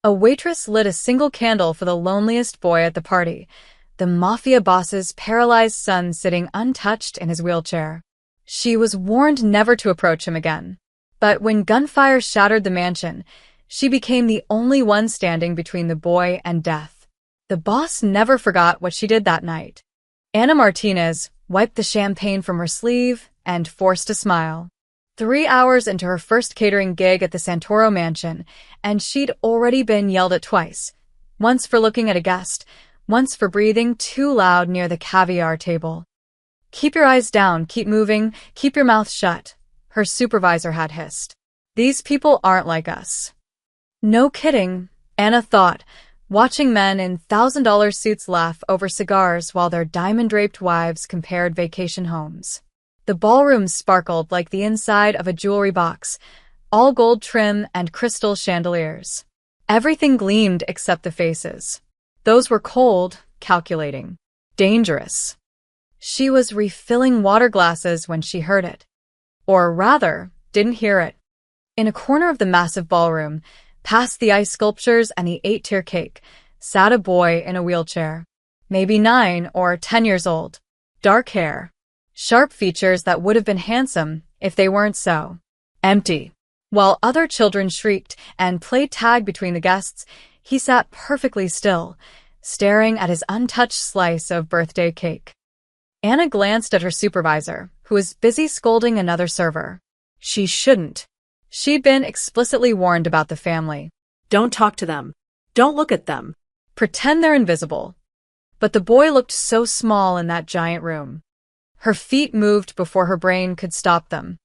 A waitress lit a single candle for the loneliest boy at the party, the Mafia boss's paralyzed son sitting untouched in his wheelchair. She was warned never to approach him again. But when gunfire shattered the mansion, she became the only one standing between the boy and death. The boss never forgot what she did that night. Ana Martinez wiped the champagne from her sleeve and forced a smile. 3 hours into her first catering gig at the Santoro mansion, and she'd already been yelled at twice. Once for looking at a guest, once for breathing too loud near the caviar table. "Keep your eyes down, keep moving, keep your mouth shut," her supervisor had hissed. "These people aren't like us." No kidding, Anna thought, watching men in $1,000 suits laugh over cigars while their diamond-draped wives compared vacation homes. The ballroom sparkled like the inside of a jewelry box, all gold trim and crystal chandeliers. Everything gleamed except the faces. Those were cold, calculating, dangerous. She was refilling water glasses when she heard it. Or rather, didn't hear it. In a corner of the massive ballroom, past the ice sculptures and the 8-tier cake, sat a boy in a wheelchair. Maybe 9 or 10 years old. Dark hair. Sharp features that would have been handsome if they weren't so. Empty. While other children shrieked and played tag between the guests, he sat perfectly still, staring at his untouched slice of birthday cake. Anna glanced at her supervisor, who was busy scolding another server. She shouldn't. She'd been explicitly warned about the family. Don't talk to them. Don't look at them. Pretend they're invisible. But the boy looked so small in that giant room. Her feet moved before her brain could stop them.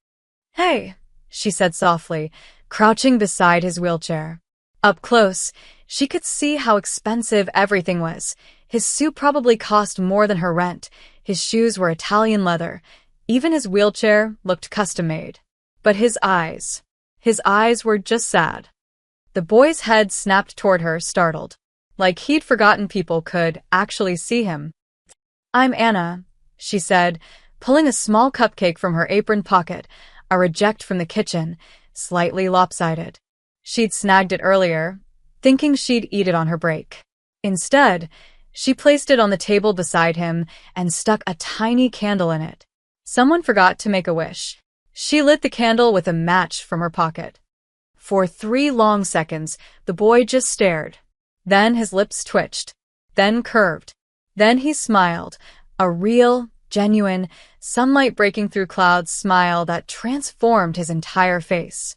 "Hey," she said softly, crouching beside his wheelchair. Up close, she could see how expensive everything was. His suit probably cost more than her rent. His shoes were Italian leather. Even his wheelchair looked custom-made. But his eyes were just sad. The boy's head snapped toward her, startled. Like he'd forgotten people could actually see him. "I'm Anna," she said, pulling a small cupcake from her apron pocket, a reject from the kitchen, slightly lopsided. She'd snagged it earlier, thinking she'd eat it on her break. Instead, she placed it on the table beside him and stuck a tiny candle in it. Someone forgot to make a wish. She lit the candle with a match from her pocket. For 3 long seconds, the boy just stared. Then his lips twitched, then curved. Then he smiled, a real, genuine, sunlight breaking through clouds smile that transformed his entire face.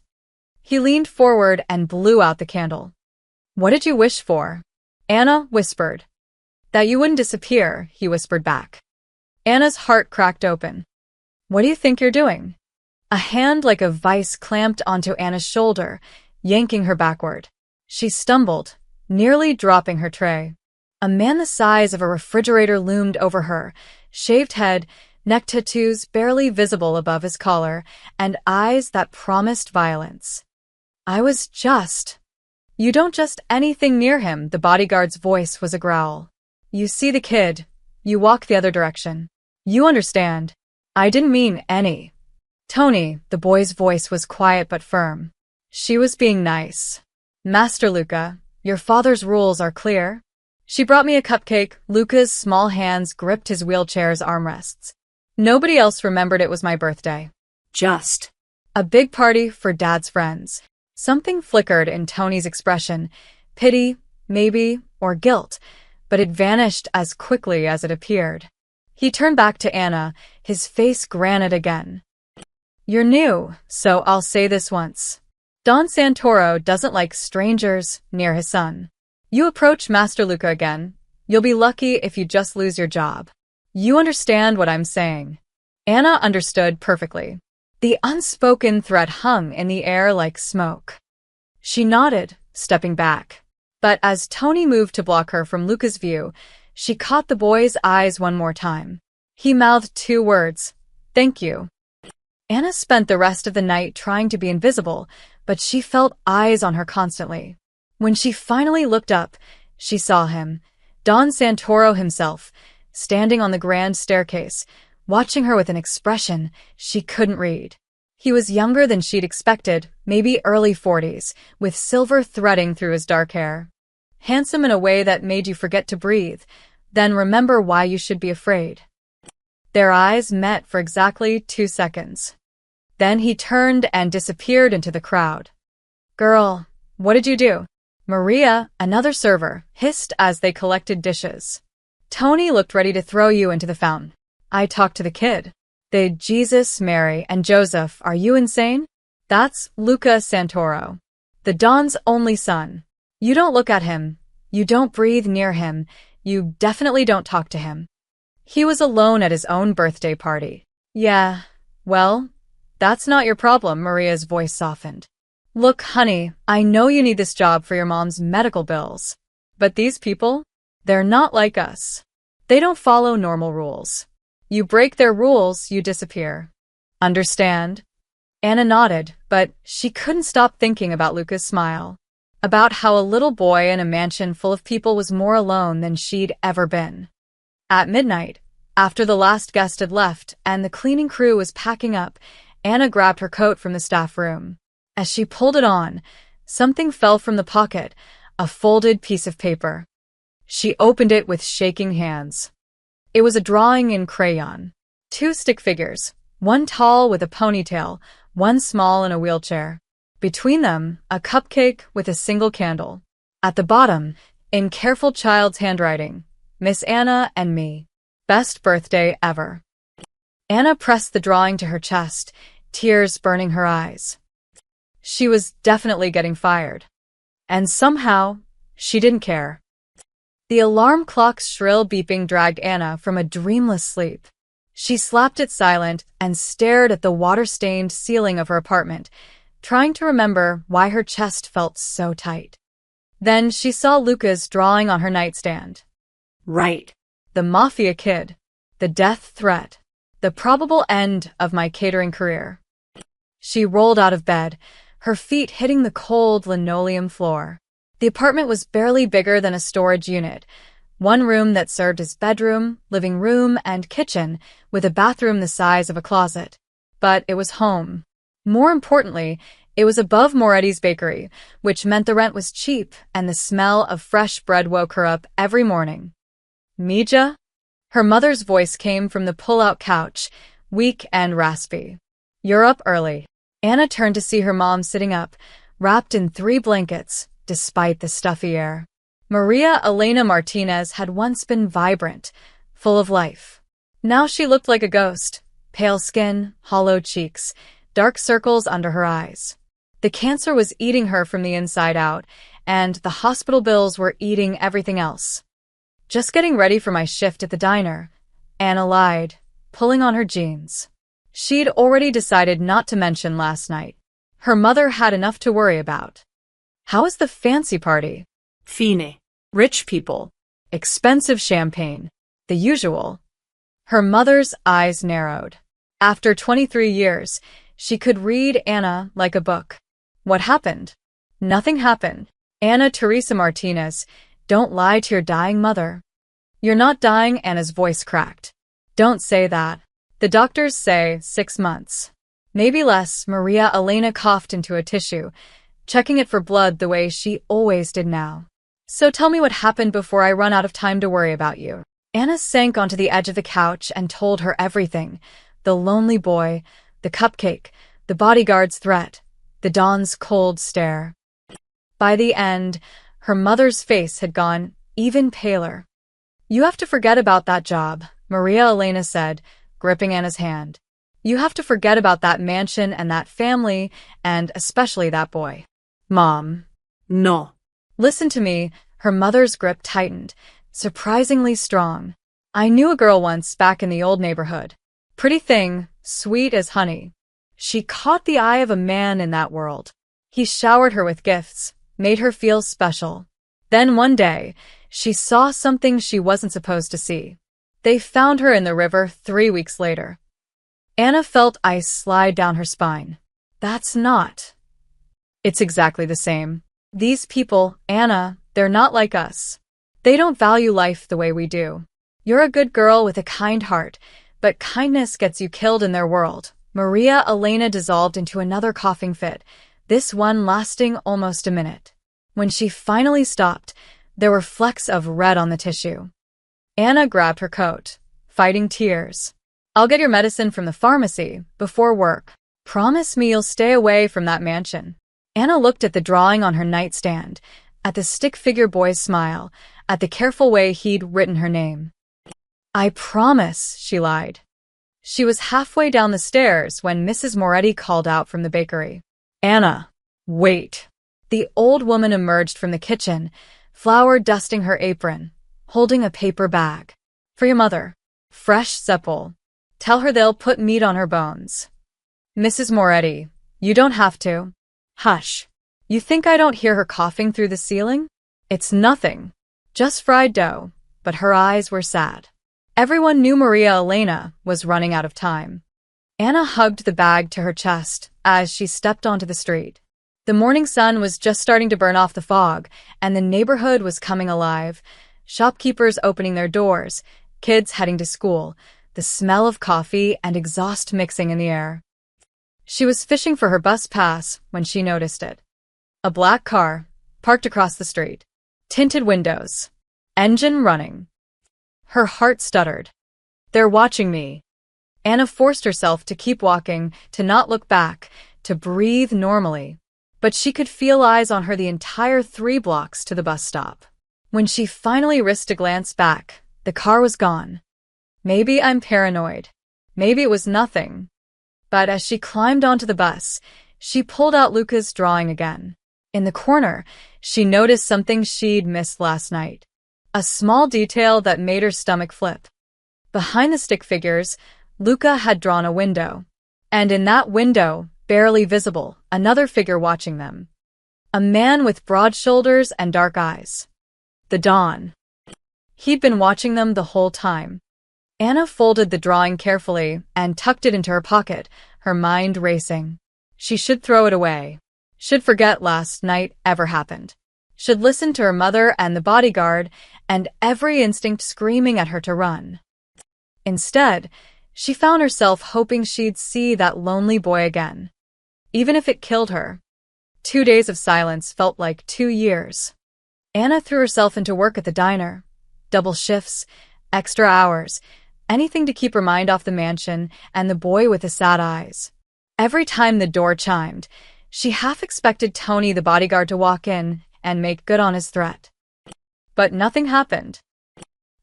He leaned forward and blew out the candle. "What did you wish for?" Anna whispered. "That you wouldn't disappear," he whispered back. Anna's heart cracked open. "What do you think you're doing?" A hand like a vice clamped onto Anna's shoulder, yanking her backward. She stumbled, nearly dropping her tray. A man the size of a refrigerator loomed over her, shaved head, neck tattoos barely visible above his collar, and eyes that promised violence. You don't just anything near him," the bodyguard's voice was a growl. "You see the kid, you walk the other direction. You understand. I didn't mean any." "Tony," the boy's voice was quiet but firm. She was being nice. "Master Luca, your father's rules are clear." She brought me a cupcake. Luca's small hands gripped his wheelchair's armrests. Nobody else remembered it was my birthday. Just a big party for Dad's friends. Something flickered in Tony's expression. Pity, maybe, or guilt, but it vanished as quickly as it appeared. He turned back to Anna, his face granite again. "You're new, so I'll say this once. Don Santoro doesn't like strangers near his son. You approach Master Luca again, you'll be lucky if you just lose your job. You understand what I'm saying?" Anna understood perfectly. The unspoken threat hung in the air like smoke. She nodded, stepping back. But as Tony moved to block her from Luca's view, she caught the boy's eyes one more time. He mouthed 2 words, "Thank you." Anna spent the rest of the night trying to be invisible, but she felt eyes on her constantly. When she finally looked up, she saw him, Don Santoro himself, standing on the grand staircase, watching her with an expression she couldn't read. He was younger than she'd expected, maybe early 40s, with silver threading through his dark hair. Handsome in a way that made you forget to breathe, then remember why you should be afraid. Their eyes met for exactly 2 seconds. Then he turned and disappeared into the crowd. "Girl, what did you do?" Maria, another server, hissed as they collected dishes. "Tony looked ready to throw you into the fountain." "I talked to the kid." "The Jesus, Mary, and Joseph, are you insane? That's Luca Santoro, the Don's only son. You don't look at him, you don't breathe near him, you definitely don't talk to him. He was alone at his own birthday party." "Yeah, well, that's not your problem," Maria's voice softened. "Look, honey, I know you need this job for your mom's medical bills. But these people? They're not like us. They don't follow normal rules. You break their rules, you disappear. Understand?" Anna nodded, but she couldn't stop thinking about Luca's smile. About how a little boy in a mansion full of people was more alone than she'd ever been. At midnight, after the last guest had left and the cleaning crew was packing up, Anna grabbed her coat from the staff room. As she pulled it on, something fell from the pocket, a folded piece of paper. She opened it with shaking hands. It was a drawing in crayon. 2 stick figures, one tall with a ponytail, one small in a wheelchair. Between them, a cupcake with a single candle. At the bottom, in careful child's handwriting, "Miss Anna and me. Best birthday ever." Anna pressed the drawing to her chest, tears burning her eyes. She was definitely getting fired. And somehow, she didn't care. The alarm clock's shrill beeping dragged Anna from a dreamless sleep. She slapped it silent and stared at the water-stained ceiling of her apartment, trying to remember why her chest felt so tight. Then she saw Luca's drawing on her nightstand. Right. The Mafia kid. The death threat. The probable end of my catering career. She rolled out of bed, her feet hitting the cold linoleum floor. The apartment was barely bigger than a storage unit. One room that served as bedroom, living room, and kitchen, with a bathroom the size of a closet. But it was home. More importantly, it was above Moretti's bakery, which meant the rent was cheap and the smell of fresh bread woke her up every morning. "Mija?" Her mother's voice came from the pull-out couch, weak and raspy. "You're up early." Anna turned to see her mom sitting up, wrapped in 3 blankets, despite the stuffy air. Maria Elena Martinez had once been vibrant, full of life. Now she looked like a ghost, pale skin, hollow cheeks, dark circles under her eyes. The cancer was eating her from the inside out, and the hospital bills were eating everything else. "Just getting ready for my shift at the diner," Anna lied, pulling on her jeans. She'd already decided not to mention last night. Her mother had enough to worry about. "How was the fancy party?" Fine. "Rich people. Expensive champagne. The usual." Her mother's eyes narrowed. After 23 years, she could read Anna like a book. "What happened?" "Nothing happened." "Anna Teresa Martinez, don't lie to your dying mother." "You're not dying," Anna's voice cracked. "Don't say that. The doctors say 6 months. Maybe less." Maria Elena coughed into a tissue, checking it for blood the way she always did now. "So tell me what happened before I run out of time to worry about you." Anna sank onto the edge of the couch and told her everything. The lonely boy, the cupcake, the bodyguard's threat, the Don's cold stare. By the end, her mother's face had gone even paler. "You have to forget about that job," Maria Elena said, gripping Anna's hand. "You have to forget about that mansion and that family, and especially that boy." "Mom." No. "Listen to me." Her mother's grip tightened, surprisingly strong. "I knew a girl once back in the old neighborhood. Pretty thing, sweet as honey. She caught the eye of a man in that world. He showered her with gifts, made her feel special. Then one day, she saw something she wasn't supposed to see. They found her in the river 3 weeks later." Anna felt ice slide down her spine. "That's not." "It's exactly the same. These people, Anna, they're not like us. They don't value life the way we do. You're a good girl with a kind heart, but kindness gets you killed in their world, Maria Elena dissolved into another coughing fit, this one lasting almost a minute. When she finally stopped, there were flecks of red on the tissue. Anna grabbed her coat, fighting tears. I'll get your medicine from the pharmacy before work. Promise me you'll stay away from that mansion. Anna looked at the drawing on her nightstand, at the stick-figure boy's smile, at the careful way he'd written her name. I promise, she lied. She was halfway down the stairs when Mrs. Moretti called out from the bakery. Anna, wait. The old woman emerged from the kitchen, flour dusting her apron, holding a paper bag. For your mother. Fresh supple. Tell her they'll put meat on her bones. Mrs. Moretti, you don't have to. Hush. You think I don't hear her coughing through the ceiling? It's nothing. Just fried dough, but her eyes were sad. Everyone knew Maria Elena was running out of time. Anna hugged the bag to her chest as she stepped onto the street. The morning sun was just starting to burn off the fog, and the neighborhood was coming alive. Shopkeepers opening their doors, kids heading to school, the smell of coffee and exhaust mixing in the air. She was fishing for her bus pass when she noticed it. A black car, parked across the street. Tinted windows. Engine running. Her heart stuttered. They're watching me. Anna forced herself to keep walking, to not look back, to breathe normally. But she could feel eyes on her the entire 3 blocks to the bus stop. When she finally risked a glance back, the car was gone. Maybe I'm paranoid. Maybe it was nothing. But as she climbed onto the bus, she pulled out Luca's drawing again. In the corner, she noticed something she'd missed last night. A small detail that made her stomach flip. Behind the stick figures, Luca had drawn a window. And in that window, barely visible, another figure watching them. A man with broad shoulders and dark eyes. The Don. He'd been watching them the whole time. Anna folded the drawing carefully and tucked it into her pocket, her mind racing. She should throw it away. Should forget last night ever happened. Should listen to her mother and the bodyguard and every instinct screaming at her to run. Instead, she found herself hoping she'd see that lonely boy again. Even if it killed her. 2 days of silence felt like 2 years. Anna threw herself into work at the diner. Double shifts, extra hours, anything to keep her mind off the mansion and the boy with the sad eyes. Every time the door chimed, she half expected Tony the bodyguard to walk in and make good on his threat. But nothing happened.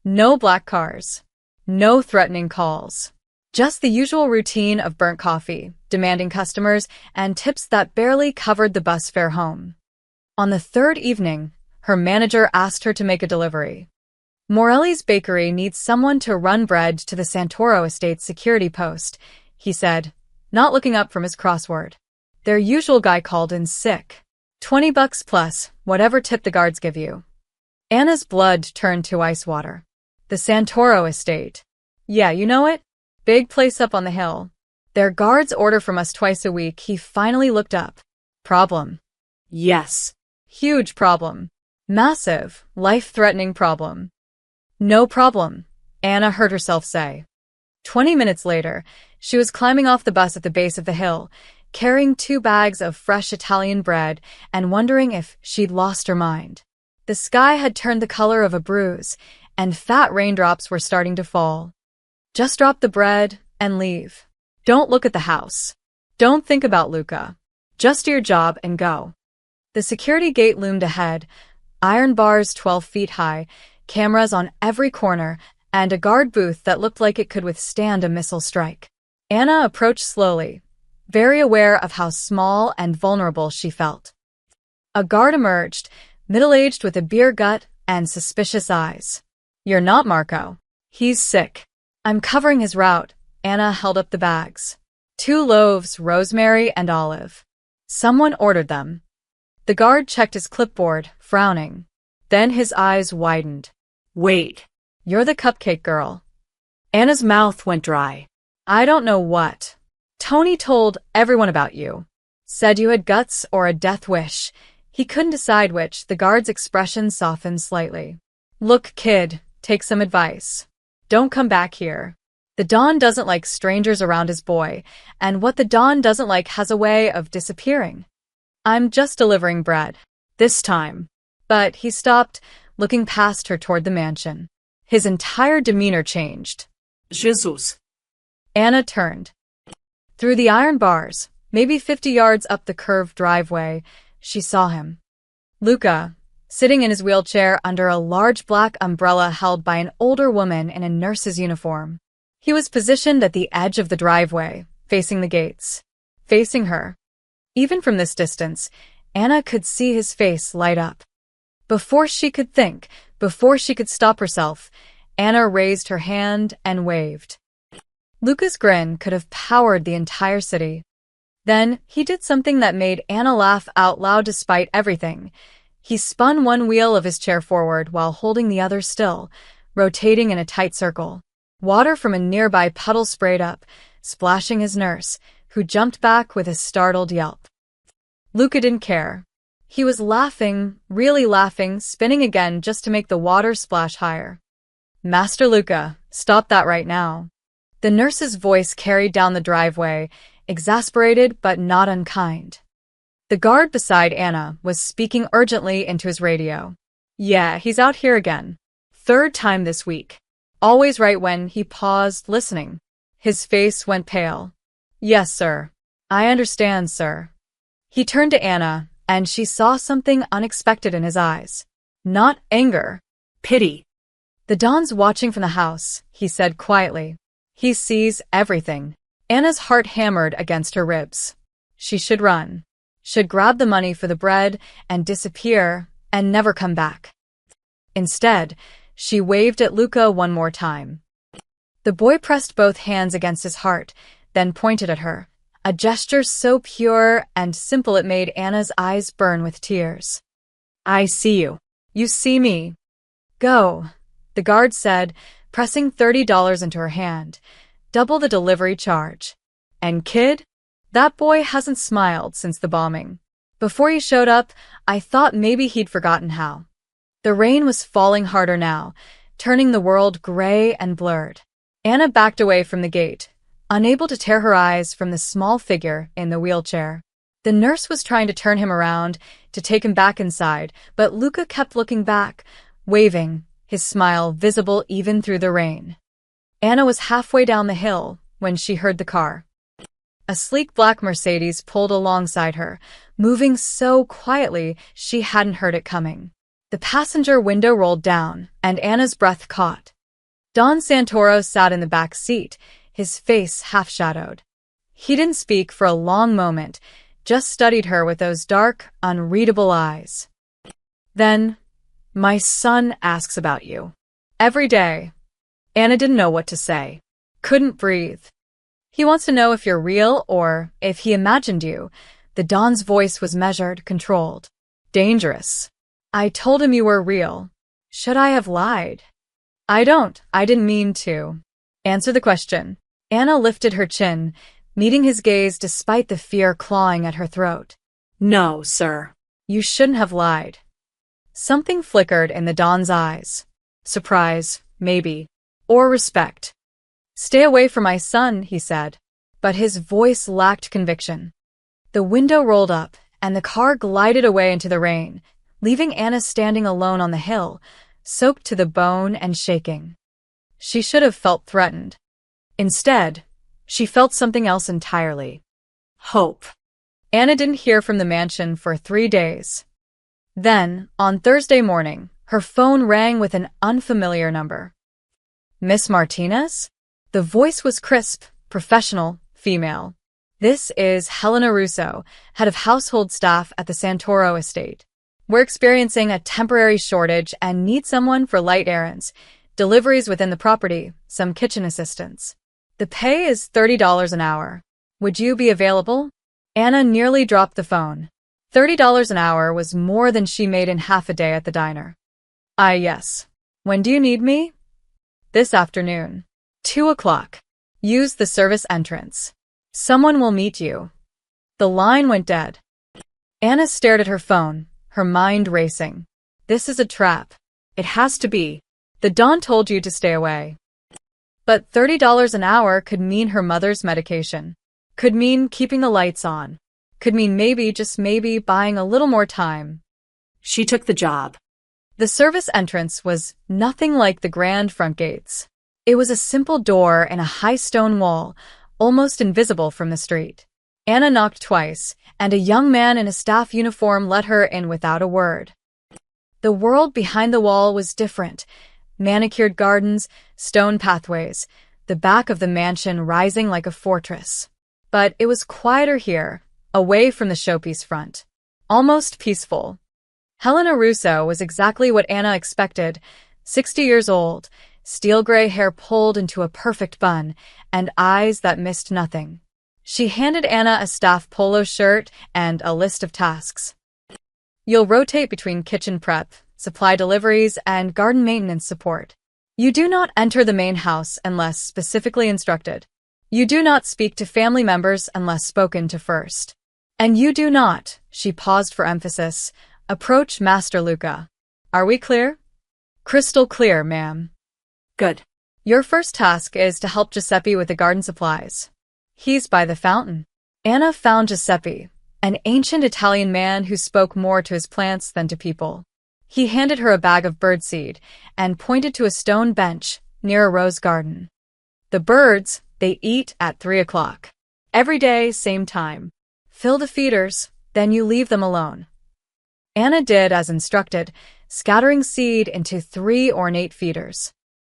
No black cars. No threatening calls. Just the usual routine of burnt coffee, demanding customers, and tips that barely covered the bus fare home. On the 3rd evening, her manager asked her to make a delivery. Morelli's bakery needs someone to run bread to the Santoro estate security post, he said, not looking up from his crossword. Their usual guy called in sick. $20 plus whatever tip the guards give you. Anna's blood turned to ice water. The Santoro estate. Yeah, you know it? Big place up on the hill. Their guards order from us twice a week. He finally looked up. Problem. Yes. Huge problem. Massive, life-threatening problem. No problem, Anna heard herself say. 20 minutes later, she was climbing off the bus at the base of the hill, carrying 2 bags of fresh Italian bread and wondering if she'd lost her mind. The sky had turned the color of a bruise, and fat raindrops were starting to fall. Just drop the bread and leave. Don't look at the house. Don't think about Luca. Just do your job and go. The security gate loomed ahead, iron bars 12 feet high, cameras on every corner, and a guard booth that looked like it could withstand a missile strike. Anna approached slowly, very aware of how small and vulnerable she felt. A guard emerged, middle-aged with a beer gut and suspicious eyes. You're not Marco. He's sick. I'm covering his route. Anna held up the bags. 2 loaves, rosemary and olive. Someone ordered them. The guard checked his clipboard, frowning. Then his eyes widened. Wait. You're the cupcake girl. Anna's mouth went dry. I don't know what. Tony told everyone about you. Said you had guts or a death wish. He couldn't decide which. The guard's expression softened slightly. Look, kid, take some advice. Don't come back here. The Don doesn't like strangers around his boy, and what the Don doesn't like has a way of disappearing. I'm just delivering bread. This time. But he stopped, looking past her toward the mansion. His entire demeanor changed. Jesus. Anna turned. Through the iron bars, maybe 50 yards up the curved driveway, she saw him. Luca, sitting in his wheelchair under a large black umbrella held by an older woman in a nurse's uniform. He was positioned at the edge of the driveway, facing the gates. Facing her. Even from this distance, Anna could see his face light up. Before she could think, before she could stop herself, Anna raised her hand and waved. Luca's grin could have powered the entire city. Then, he did something that made Anna laugh out loud despite everything. He spun one wheel of his chair forward while holding the other still, rotating in a tight circle. Water from a nearby puddle sprayed up, splashing his nurse, who jumped back with a startled yelp. Luca didn't care. He was laughing, really laughing, spinning again just to make the water splash higher. Master Luca, stop that right now. The nurse's voice carried down the driveway, exasperated but not unkind. The guard beside Anna was speaking urgently into his radio. Yeah, he's out here again. Third time this week. Always right when he paused, listening. His face went pale. Yes, sir. I understand, sir. He turned to Anna, and she saw something unexpected in his eyes. Not anger. Pity. The Don's watching from the house, he said quietly. He sees everything. Anna's heart hammered against her ribs. She should run. Should grab the money for the bread and disappear and never come back. Instead, she waved at Luca one more time. The boy pressed both hands against his heart, then pointed at her, a gesture so pure and simple it made Anna's eyes burn with tears. I see you. You see me. Go, the guard said, pressing $30 into her hand, double the delivery charge. And kid? That boy hasn't smiled since the bombing. Before he showed up, I thought maybe he'd forgotten how. The rain was falling harder now, turning the world gray and blurred. Anna backed away from the gate, unable to tear her eyes from the small figure in the wheelchair. The nurse was trying to turn him around, to take him back inside, but Luca kept looking back, waving, his smile visible even through the rain. Anna was halfway down the hill when she heard the car. A sleek black Mercedes pulled alongside her, moving so quietly she hadn't heard it coming. The passenger window rolled down, and Anna's breath caught. Don Santoro sat in the back seat, his face half-shadowed. He didn't speak for a long moment, just studied her with those dark, unreadable eyes. Then, my son asks about you. Every day. Anna didn't know what to say. Couldn't breathe. He wants to know if you're real or if he imagined you. The Don's voice was measured, controlled. Dangerous. I told him you were real. Should I have lied? I didn't mean to. Answer the question. Anna lifted her chin, meeting his gaze despite the fear clawing at her throat. No, sir. You shouldn't have lied. Something flickered in the Don's eyes. Surprise, maybe. Or respect. Stay away from my son, he said. But his voice lacked conviction. The window rolled up, and the car glided away into the rain, leaving Anna standing alone on the hill, soaked to the bone and shaking. She should have felt threatened. Instead, she felt something else entirely. Hope. Anna didn't hear from the mansion for 3 days. Then, on Thursday morning, her phone rang with an unfamiliar number. Miss Martinez? The voice was crisp, professional, female. This is Helena Russo, head of household staff at the Santoro estate. We're experiencing a temporary shortage and need someone for light errands, deliveries within the property, some kitchen assistance. The pay is $30 an hour. Would you be available? Anna nearly dropped the phone. $30 an hour was more than she made in half a day at the diner. Yes. When do you need me? This afternoon. 2 o'clock. Use the service entrance. Someone will meet you. The line went dead. Anna stared at her phone, her mind racing. This is a trap. It has to be. The Don told you to stay away. But $30 an hour could mean her mother's medication. Could mean keeping the lights on. Could mean maybe, just maybe, buying a little more time. She took the job. The service entrance was nothing like the grand front gates. It was a simple door in a high stone wall, almost invisible from the street. Anna knocked twice, and a young man in a staff uniform let her in without a word. The world behind the wall was different. Manicured gardens, stone pathways, the back of the mansion rising like a fortress. But it was quieter here, away from the showpiece front. Almost peaceful. Helena Russo was exactly what Anna expected, 60 years old, steel-gray hair pulled into a perfect bun, and eyes that missed nothing. She handed Anna a staff polo shirt and a list of tasks. You'll rotate between kitchen prep, supply deliveries, and garden maintenance support. You do not enter the main house unless specifically instructed. You do not speak to family members unless spoken to first. And you do not, she paused for emphasis, approach Master Luca. Are we clear? Crystal clear, ma'am. Good. Your first task is to help Giuseppe with the garden supplies. He's by the fountain. Anna found Giuseppe, an ancient Italian man who spoke more to his plants than to people. He handed her a bag of birdseed and pointed to a stone bench near a rose garden. The birds, they eat at 3 o'clock. Every day, same time. Fill the feeders, then you leave them alone. Anna did as instructed, scattering seed into 3 ornate feeders.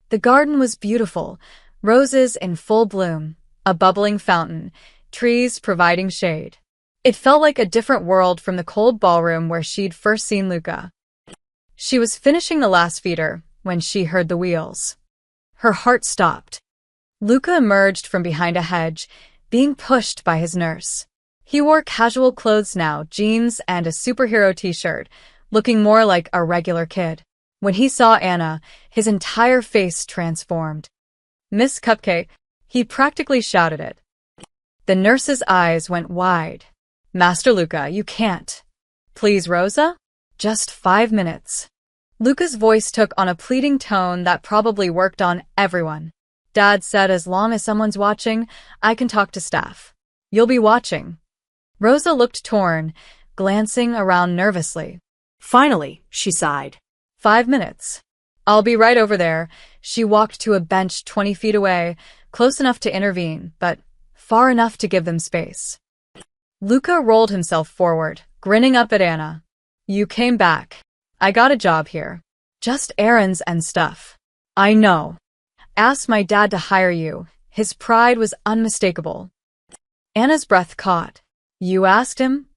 The garden was beautiful, roses in full bloom, a bubbling fountain, trees providing shade. It felt like a different world from the cold ballroom where she'd first seen Luca. She was finishing the last feeder when she heard the wheels. Her heart stopped. Luca emerged from behind a hedge, being pushed by his nurse. He wore casual clothes now, jeans and a superhero t-shirt, looking more like a regular kid. When he saw Anna, his entire face transformed. "Miss Cupcake," he practically shouted it. The nurse's eyes went wide. "Master Luca, you can't." "Please, Rosa? Just 5 minutes." Luca's voice took on a pleading tone that probably worked on everyone. Dad said as long as someone's watching, I can talk to staff. You'll be watching. Rosa looked torn, glancing around nervously. Finally, she sighed. 5 minutes. I'll be right over there. She walked to a bench 20 feet away, close enough to intervene, but far enough to give them space. Luca rolled himself forward, grinning up at Anna. You came back. I got a job here. Just errands and stuff. I know. Asked my dad to hire you. His pride was unmistakable. Anna's breath caught. You asked him?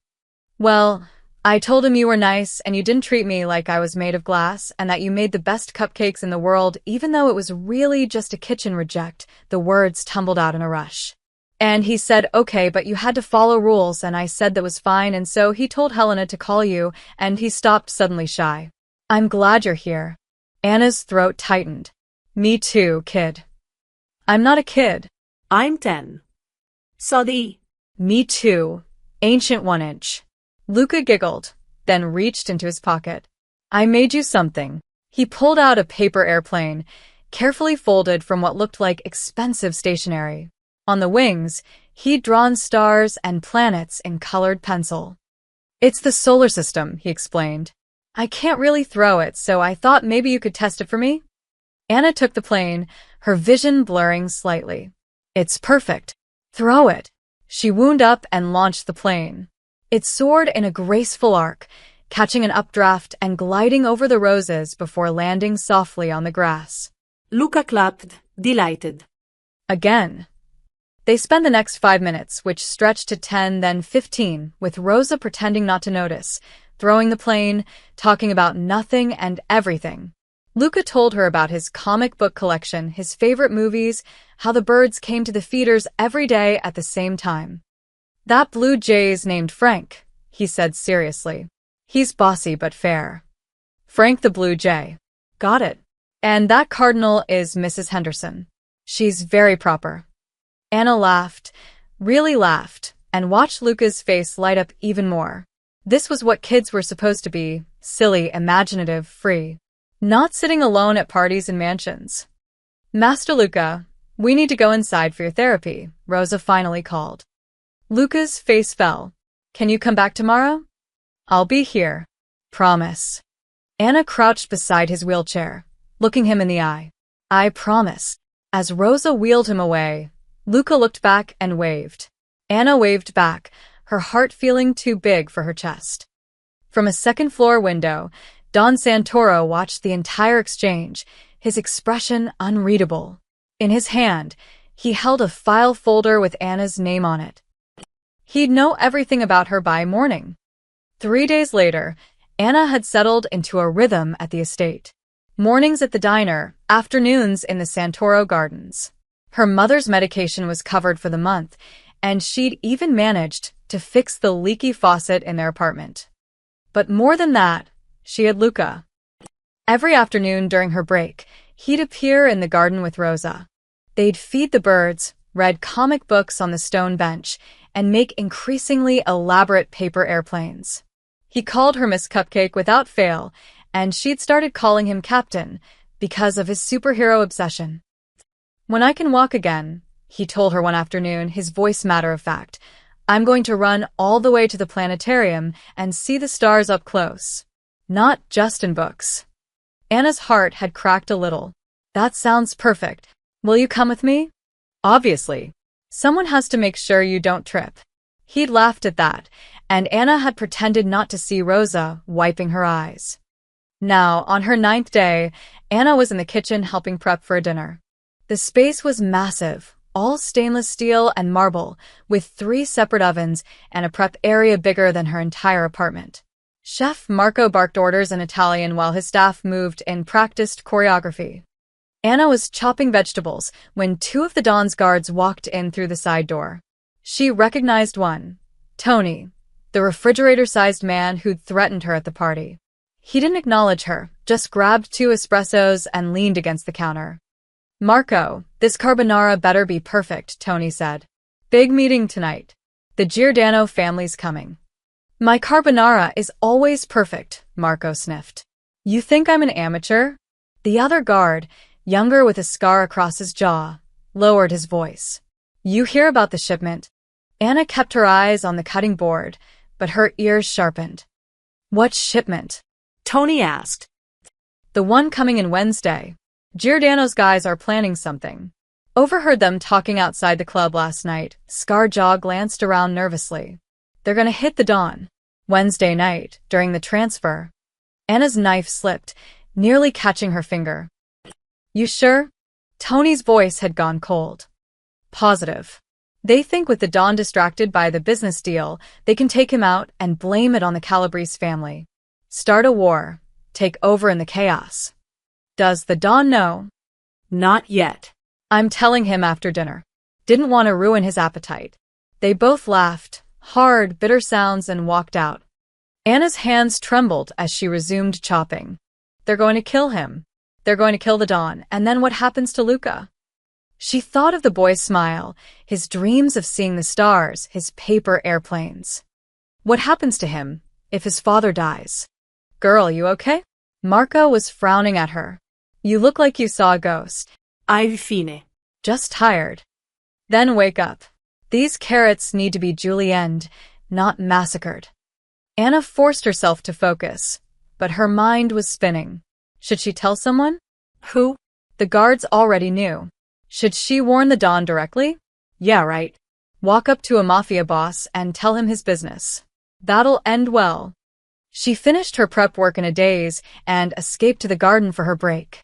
Well, I told him you were nice and you didn't treat me like I was made of glass and that you made the best cupcakes in the world even though it was really just a kitchen reject. The words tumbled out in a rush. And he said, okay, but you had to follow rules, and I said that was fine, and so he told Helena to call you, and he stopped suddenly shy. I'm glad you're here. Anna's throat tightened. Me too, kid. I'm not a kid. I'm 10. Sorry. Me too. Ancient 1-inch. Luca giggled, then reached into his pocket. I made you something. He pulled out a paper airplane, carefully folded from what looked like expensive stationery. On the wings, he'd drawn stars and planets in colored pencil. It's the solar system, he explained. I can't really throw it, so I thought maybe you could test it for me. Anna took the plane, her vision blurring slightly. It's perfect. Throw it. She wound up and launched the plane. It soared in a graceful arc, catching an updraft and gliding over the roses before landing softly on the grass. Luca clapped, delighted. Again. They spent the next 5 minutes, which stretched to 10, then 15, with Rosa pretending not to notice, throwing the plane, talking about nothing and everything. Luca told her about his comic book collection, his favorite movies, how the birds came to the feeders every day at the same time. That blue jay's named Frank, he said seriously. He's bossy but fair. Frank the blue jay. Got it. And that cardinal is Mrs. Henderson. She's very proper. Anna laughed, really laughed, and watched Luca's face light up even more. This was what kids were supposed to be, silly, imaginative, free. Not sitting alone at parties in mansions. Master Luca, We need to go inside for your therapy, Rosa finally called. Luca's face fell. Can you come back tomorrow? I'll be here. Promise. Anna crouched beside his wheelchair, looking him in the eye. I promise. As Rosa wheeled him away, Luca looked back and waved. Anna waved back, her heart feeling too big for her chest. From a second-floor window, Don Santoro watched the entire exchange, his expression unreadable. In his hand, he held a file folder with Anna's name on it. He'd know everything about her by morning. 3 days later, Anna had settled into a rhythm at the estate. Mornings at the diner, afternoons in the Santoro gardens. Her mother's medication was covered for the month, and she'd even managed to fix the leaky faucet in their apartment. But more than that, she had Luca. Every afternoon during her break, he'd appear in the garden with Rosa. They'd feed the birds, read comic books on the stone bench, and make increasingly elaborate paper airplanes. He called her Miss Cupcake without fail, and she'd started calling him Captain because of his superhero obsession. When I can walk again, he told her one afternoon, his voice matter-of-fact, I'm going to run all the way to the planetarium and see the stars up close. Not just in books. Anna's heart had cracked a little. That sounds perfect. Will you come with me? Obviously. Someone has to make sure you don't trip. He'd laughed at that, and Anna had pretended not to see Rosa, wiping her eyes. Now, on her 9th day, Anna was in the kitchen helping prep for a dinner. The space was massive, all stainless steel and marble, with 3 separate ovens and a prep area bigger than her entire apartment. Chef Marco barked orders in Italian while his staff moved in practiced choreography. Anna was chopping vegetables when 2 of the Don's guards walked in through the side door. She recognized one, Tony, the refrigerator-sized man who'd threatened her at the party. He didn't acknowledge her, just grabbed 2 espressos and leaned against the counter. Marco, this carbonara better be perfect, Tony said. Big meeting tonight. The Giordano family's coming. My carbonara is always perfect, Marco sniffed. You think I'm an amateur? The other guard, younger with a scar across his jaw, lowered his voice. You hear about the shipment? Anna kept her eyes on the cutting board, but her ears sharpened. What shipment? Tony asked. The one coming in Wednesday. Giordano's guys are planning something. Overheard them talking outside the club last night. Scarjaw glanced around nervously. They're gonna hit the Dawn. Wednesday night, during the transfer. Anna's knife slipped, nearly catching her finger. You sure? Tony's voice had gone cold. Positive. They think with the Dawn distracted by the business deal, they can take him out and blame it on the Calabrese family. Start a war. Take over in the chaos. Does the Dawn know? Not yet. I'm telling him after dinner. Didn't want to ruin his appetite. They both laughed, hard, bitter sounds, and walked out. Anna's hands trembled as she resumed chopping. They're going to kill him. They're going to kill the Dawn, and then what happens to Luca? She thought of the boy's smile, his dreams of seeing the stars, his paper airplanes. What happens to him if his father dies? Girl, you okay? Marco was frowning at her. You look like you saw a ghost. I've fine. Just tired. Then wake up. These carrots need to be julienned, not massacred. Anna forced herself to focus, but her mind was spinning. Should she tell someone? Who? The guards already knew. Should she warn the Don directly? Yeah, right. Walk up to a Mafia boss and tell him his business. That'll end well. She finished her prep work in a daze and escaped to the garden for her break.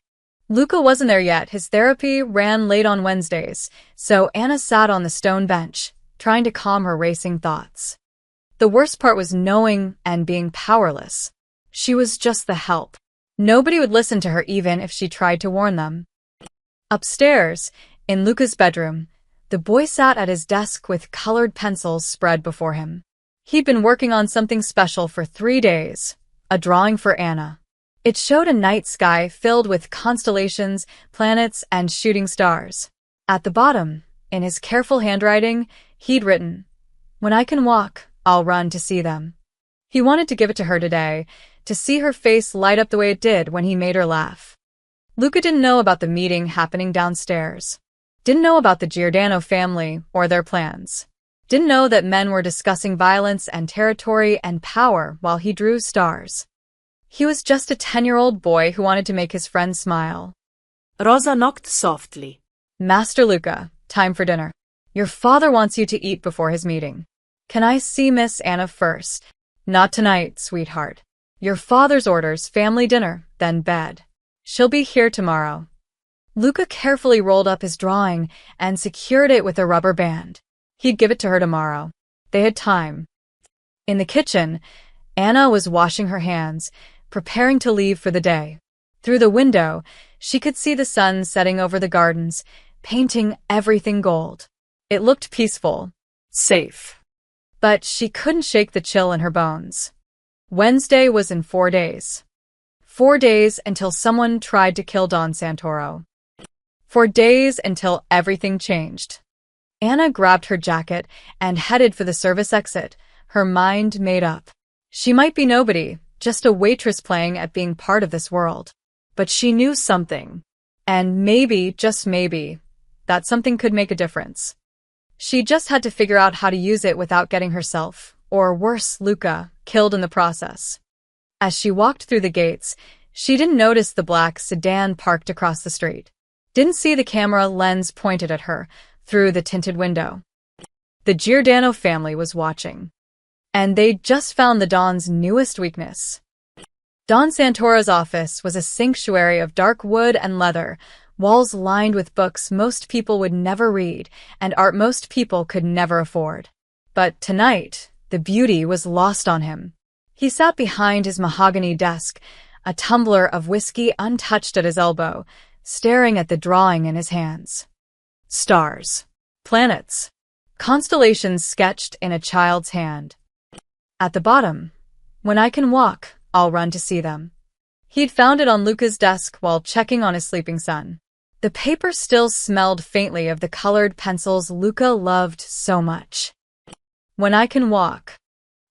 Luca wasn't there yet. His therapy ran late on Wednesdays, so Anna sat on the stone bench, trying to calm her racing thoughts. The worst part was knowing and being powerless. She was just the help. Nobody would listen to her even if she tried to warn them. Upstairs, in Luca's bedroom, the boy sat at his desk with colored pencils spread before him. He'd been working on something special for 3 days, a drawing for Anna. It showed a night sky filled with constellations, planets, and shooting stars. At the bottom, in his careful handwriting, he'd written, "When I can walk, I'll run to see them." He wanted to give it to her today, to see her face light up the way it did when he made her laugh. Luca didn't know about the meeting happening downstairs. Didn't know about the Giordano family or their plans. Didn't know that men were discussing violence and territory and power while he drew stars. He was just a 10-year-old boy who wanted to make his friends smile. Rosa knocked softly. Master Luca, time for dinner. Your father wants you to eat before his meeting. Can I see Miss Anna first? Not tonight, sweetheart. Your father's orders, family dinner, then bed. She'll be here tomorrow. Luca carefully rolled up his drawing and secured it with a rubber band. He'd give it to her tomorrow. They had time. In the kitchen, Anna was washing her hands, preparing to leave for the day. Through the window, she could see the sun setting over the gardens, painting everything gold. It looked peaceful, Safe. but she couldn't shake the chill in her bones. Wednesday was in 4 days. 4 days until someone tried to kill Don Santoro. 4 days until everything changed. Anna grabbed her jacket and headed for the service exit, her mind made up. She might be nobody, just a waitress playing at being part of this world. But she knew something. And maybe, just maybe, that something could make a difference. She just had to figure out how to use it without getting herself, or worse, Luca, killed in the process. As she walked through the gates, she didn't notice the black sedan parked across the street. Didn't see the camera lens pointed at her through the tinted window. The Giordano family was watching. And they'd just found the Don's newest weakness. Don Santoro's office was a sanctuary of dark wood and leather, walls lined with books most people would never read and art most people could never afford. But tonight, the beauty was lost on him. He sat behind his mahogany desk, a tumbler of whiskey untouched at his elbow, staring at the drawing in his hands. Stars. Planets. Constellations sketched in a child's hand. At the bottom, when I can walk, I'll run to see them. He'd found it on Luca's desk while checking on his sleeping son. The paper still smelled faintly of the colored pencils Luca loved so much. When I can walk.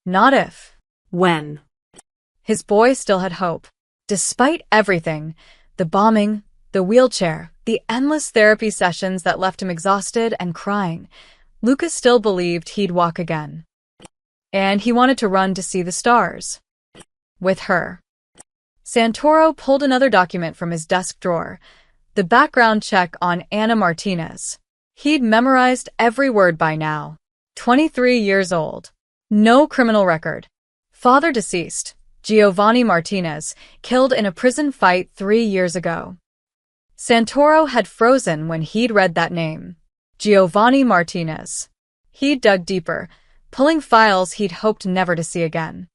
Not if. When. His boy still had hope. Despite everything, the bombing, the wheelchair, the endless therapy sessions that left him exhausted and crying, Luca still believed he'd walk again. And he wanted to run to see the stars. With her. Santoro pulled another document from his desk drawer, the background check on Anna Martinez. He'd memorized every word by now. 23 years old. No criminal record. Father deceased, Giovanni Martinez, killed in a prison fight 3 years ago. Santoro had frozen when he'd read that name. Giovanni Martinez. He'd dug deeper, pulling files he'd hoped never to see again.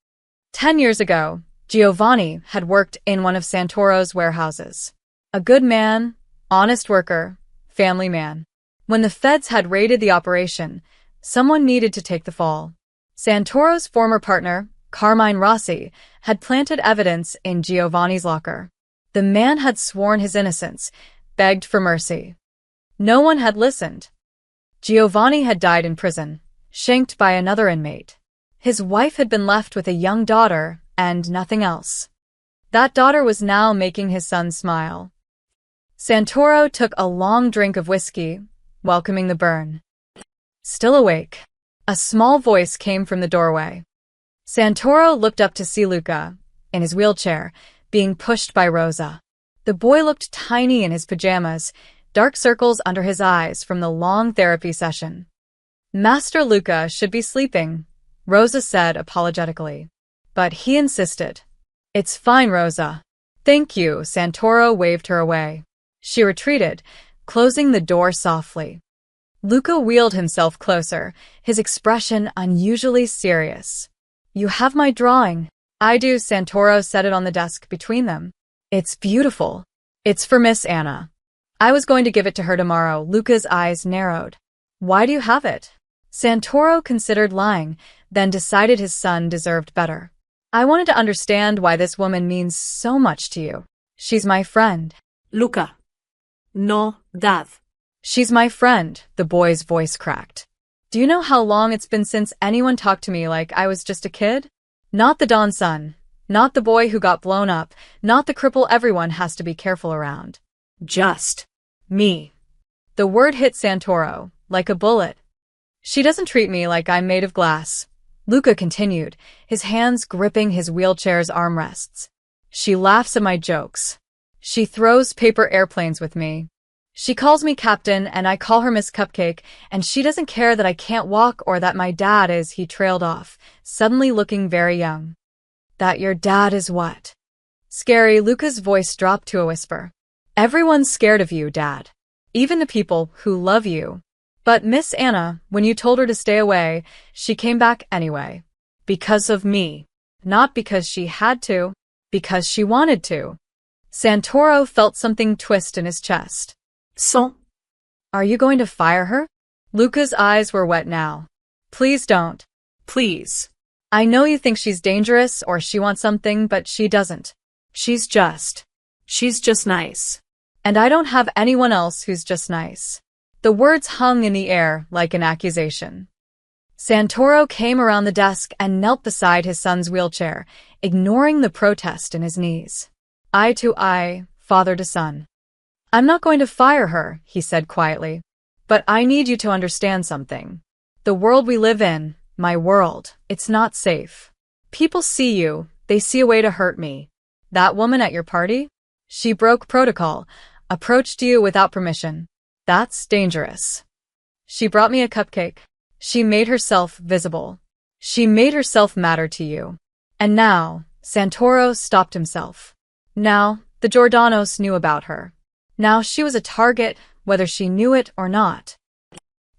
10 years ago, Giovanni had worked in one of Santoro's warehouses. A good man, honest worker, family man. When the feds had raided the operation, someone needed to take the fall. Santoro's former partner, Carmine Rossi, had planted evidence in Giovanni's locker. The man had sworn his innocence, begged for mercy. No one had listened. Giovanni had died in prison, shanked by another inmate. His wife had been left with a young daughter and nothing else. That daughter was now making his son smile. Santoro took a long drink of whiskey, welcoming the burn. Still awake. A small voice came from the doorway. Santoro looked up to see Luca, in his wheelchair, being pushed by Rosa. The boy looked tiny in his pajamas, dark circles under his eyes from the long therapy session. Master Luca should be sleeping, Rosa said apologetically. But he insisted. It's fine, Rosa. Thank you, Santoro waved her away. She retreated, closing the door softly. Luca wheeled himself closer, his expression unusually serious. You have my drawing. I do, Santoro set it on the desk between them. It's beautiful. It's for Miss Anna. I was going to give it to her tomorrow. Luca's eyes narrowed. Why do you have it? Santoro considered lying, then decided his son deserved better. I wanted to understand why this woman means so much to you. She's my friend. Luca. No, Dad. She's my friend, the boy's voice cracked. Do you know how long it's been since anyone talked to me like I was just a kid? Not the Don's son. Not the boy who got blown up. Not the cripple everyone has to be careful around. Just. Me. The word hit Santoro, like a bullet. She doesn't treat me like I'm made of glass. Luca continued, his hands gripping his wheelchair's armrests. She laughs at my jokes. She throws paper airplanes with me. She calls me Captain and I call her Miss Cupcake, and she doesn't care that I can't walk or that my dad is, he trailed off, suddenly looking very young. That your dad is what? Scary, Luca's voice dropped to a whisper. Everyone's scared of you, Dad. Even the people who love you. But Miss Anna, when you told her to stay away, she came back anyway. Because of me. Not because she had to. Because she wanted to. Santoro felt something twist in his chest. So? Are you going to fire her? Luca's eyes were wet now. Please don't. Please. I know you think she's dangerous or she wants something, but she doesn't. She's just nice. And I don't have anyone else who's just nice. The words hung in the air like an accusation. Santoro came around the desk and knelt beside his son's wheelchair, ignoring the protest in his knees. Eye to eye, father to son. I'm not going to fire her, he said quietly. But I need you to understand something. The world we live in, my world, it's not safe. People see you, they see a way to hurt me. That woman at your party? She broke protocol, approached you without permission. That's dangerous. She brought me a cupcake. She made herself visible. She made herself matter to you. And now, Santoro stopped himself. Now, the Giordanos knew about her. Now she was a target, whether she knew it or not.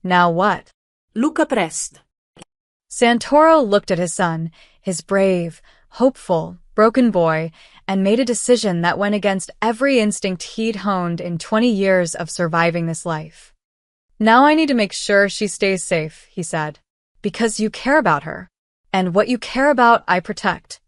Now what? Luca Prest. Santoro looked at his son, his brave, hopeful, broken boy, and made a decision that went against every instinct he'd honed in 20 years of surviving this life. Now I need to make sure she stays safe, he said. Because you care about her. And what you care about, I protect.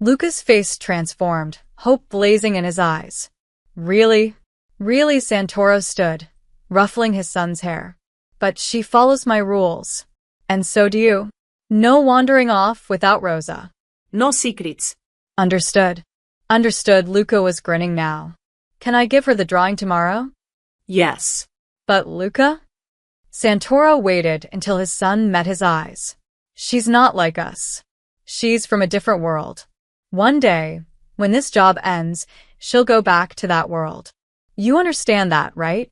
Luca's face transformed, hope blazing in his eyes. Really? Really? Santoro stood, ruffling his son's hair. But she follows my rules. And so do you. No wandering off without Rosa. No secrets. Understood. Understood. Luca was grinning now. Can I give her the drawing tomorrow? Yes. But Luca? Santoro waited until his son met his eyes. She's not like us. She's from a different world. One day, when this job ends, she'll go back to that world. You understand that, right?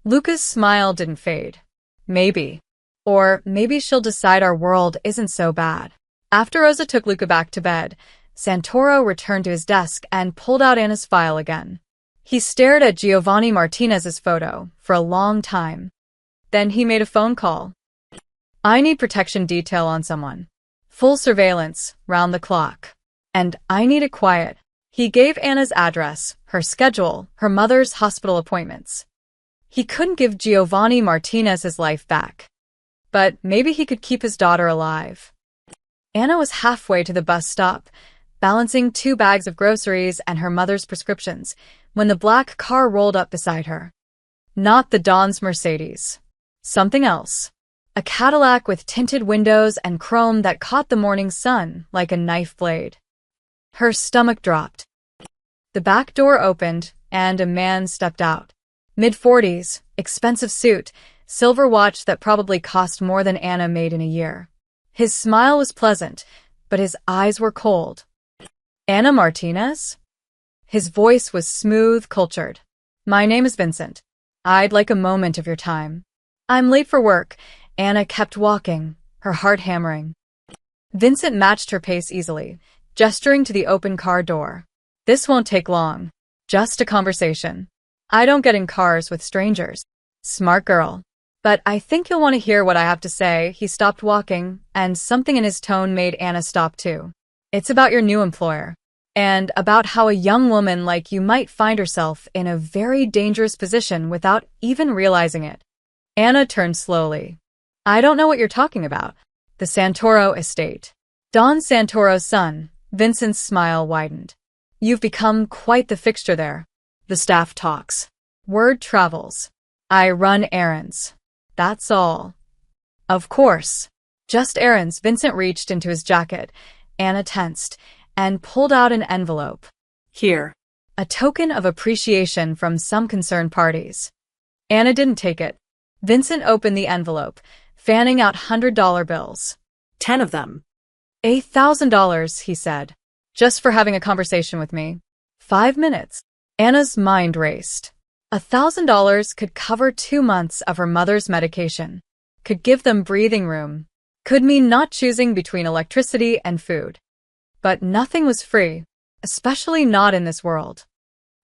Luca's smile didn't fade. Maybe. Or maybe she'll decide our world isn't so bad. After Rosa took Luca back to bed, Santoro returned to his desk and pulled out Anna's file again. He stared at Giovanni Martinez's photo for a long time. Then he made a phone call. I need protection detail on someone. Full surveillance, round the clock. And I need it quiet. He gave Anna's address, her schedule, her mother's hospital appointments. He couldn't give Giovanni Martinez his life back. But maybe he could keep his daughter alive. Anna was halfway to the bus stop, balancing 2 bags of groceries and her mother's prescriptions, when the black car rolled up beside her. Not the Don's Mercedes. Something else. A Cadillac with tinted windows and chrome that caught the morning sun like a knife blade. Her stomach dropped. The back door opened, and a man stepped out. Mid-40s, expensive suit, silver watch that probably cost more than Anna made in a year. His smile was pleasant, but his eyes were cold. Anna Martinez? His voice was smooth, cultured. My name is Vincent. I'd like a moment of your time. I'm late for work. Anna kept walking, her heart hammering. Vincent matched her pace easily, gesturing to the open car door. This won't take long. Just a conversation. I don't get in cars with strangers. Smart girl. But I think you'll want to hear what I have to say. He stopped walking, and something in his tone made Anna stop too. It's about your new employer. And about how a young woman like you might find herself in a very dangerous position without even realizing it. Anna turned slowly. I don't know what you're talking about. The Santoro estate. Don Santoro's son. Vincent's smile widened. You've become quite the fixture there. The staff talks. Word travels. I run errands. That's all. Of course. Just errands. Vincent reached into his jacket. Anna tensed and pulled out an envelope. Here. A token of appreciation from some concerned parties. Anna didn't take it. Vincent opened the envelope, fanning out $100 bills. 10 of them. $1,000, he said. Just for having a conversation with me. 5 minutes. Anna's mind raced. $1,000 could cover 2 months of her mother's medication. Could give them breathing room. Could mean not choosing between electricity and food. But nothing was free, especially not in this world.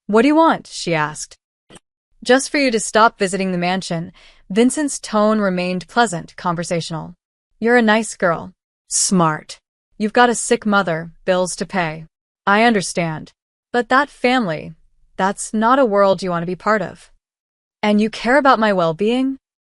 What do you want? She asked. Just for you to stop visiting the mansion. Vincent's tone remained pleasant, conversational. You're a nice girl. Smart. You've got a sick mother, bills to pay. I understand. But that family, that's not a world you want to be part of. And you care about my well-being?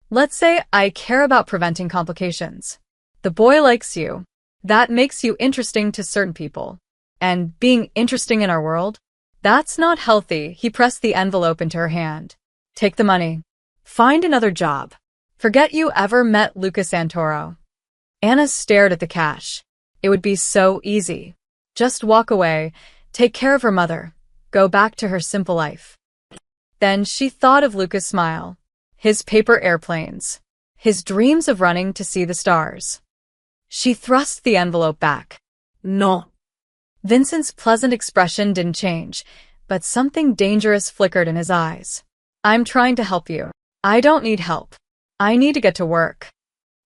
Let's say I care about preventing complications. The boy likes you. That makes you interesting to certain people. And being interesting in our world? That's not healthy. He pressed the envelope into her hand. Take the money. Find another job. Forget you ever met Luca Santoro. Anna stared at the cash. It would be so easy. Just walk away, take care of her mother, go back to her simple life. Then she thought of Luca's smile, his paper airplanes, his dreams of running to see the stars. She thrust the envelope back. No. Vincent's pleasant expression didn't change, but something dangerous flickered in his eyes. I'm trying to help you. I don't need help. I need to get to work.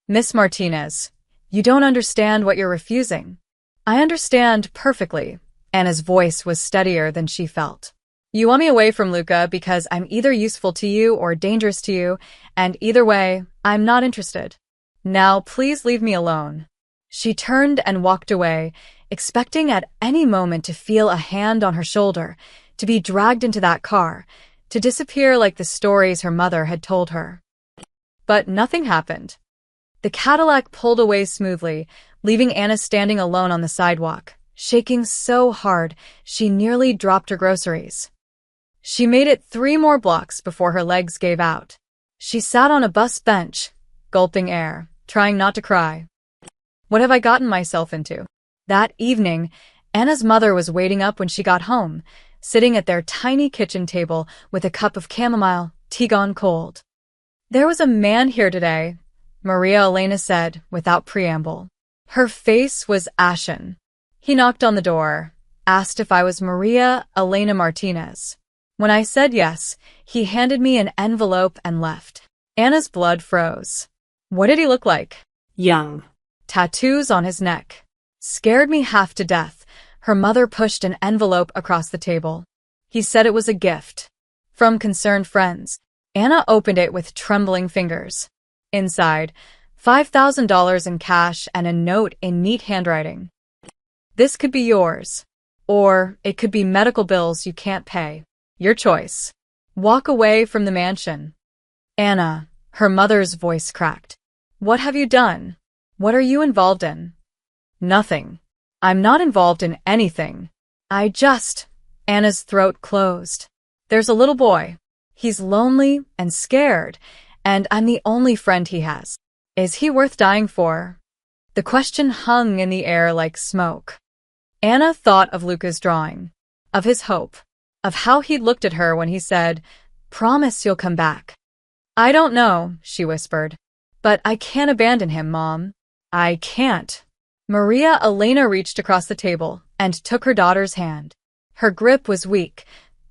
Miss Martinez, you don't understand what you're refusing. I understand perfectly. Anna's voice was steadier than she felt. You want me away from Luca because I'm either useful to you or dangerous to you, and either way, I'm not interested. Now please leave me alone. She turned and walked away, expecting at any moment to feel a hand on her shoulder, to be dragged into that car, to disappear like the stories her mother had told her. But nothing happened. The Cadillac pulled away smoothly, leaving Anna standing alone on the sidewalk, shaking so hard she nearly dropped her groceries. She made it 3 more blocks before her legs gave out. She sat on a bus bench, gulping air, trying not to cry. What have I gotten myself into? That evening, Anna's mother was waiting up when she got home, sitting at their tiny kitchen table with a cup of chamomile, tea gone cold. There was a man here today, Maria Elena said, without preamble. Her face was ashen. He knocked on the door, asked if I was Maria Elena Martinez. When I said yes, he handed me an envelope and left. Anna's blood froze. What did he look like? Young. Tattoos on his neck. Scared me half to death. Her mother pushed an envelope across the table. He said it was a gift. From concerned friends. Anna opened it with trembling fingers. Inside, $5,000 in cash and a note in neat handwriting. This could be yours. Or it could be medical bills you can't pay. Your choice. Walk away from the mansion. Anna, her mother's voice cracked. What have you done? What are you involved in? Nothing. I'm not involved in anything. Anna's throat closed. There's a little boy. He's lonely and scared, and I'm the only friend he has. Is he worth dying for? The question hung in the air like smoke. Anna thought of Luca's drawing, of his hope, of how he'd looked at her when he said, "Promise you'll come back." I don't know, she whispered. But I can't abandon him, Mom. I can't. Maria Elena reached across the table and took her daughter's hand. Her grip was weak,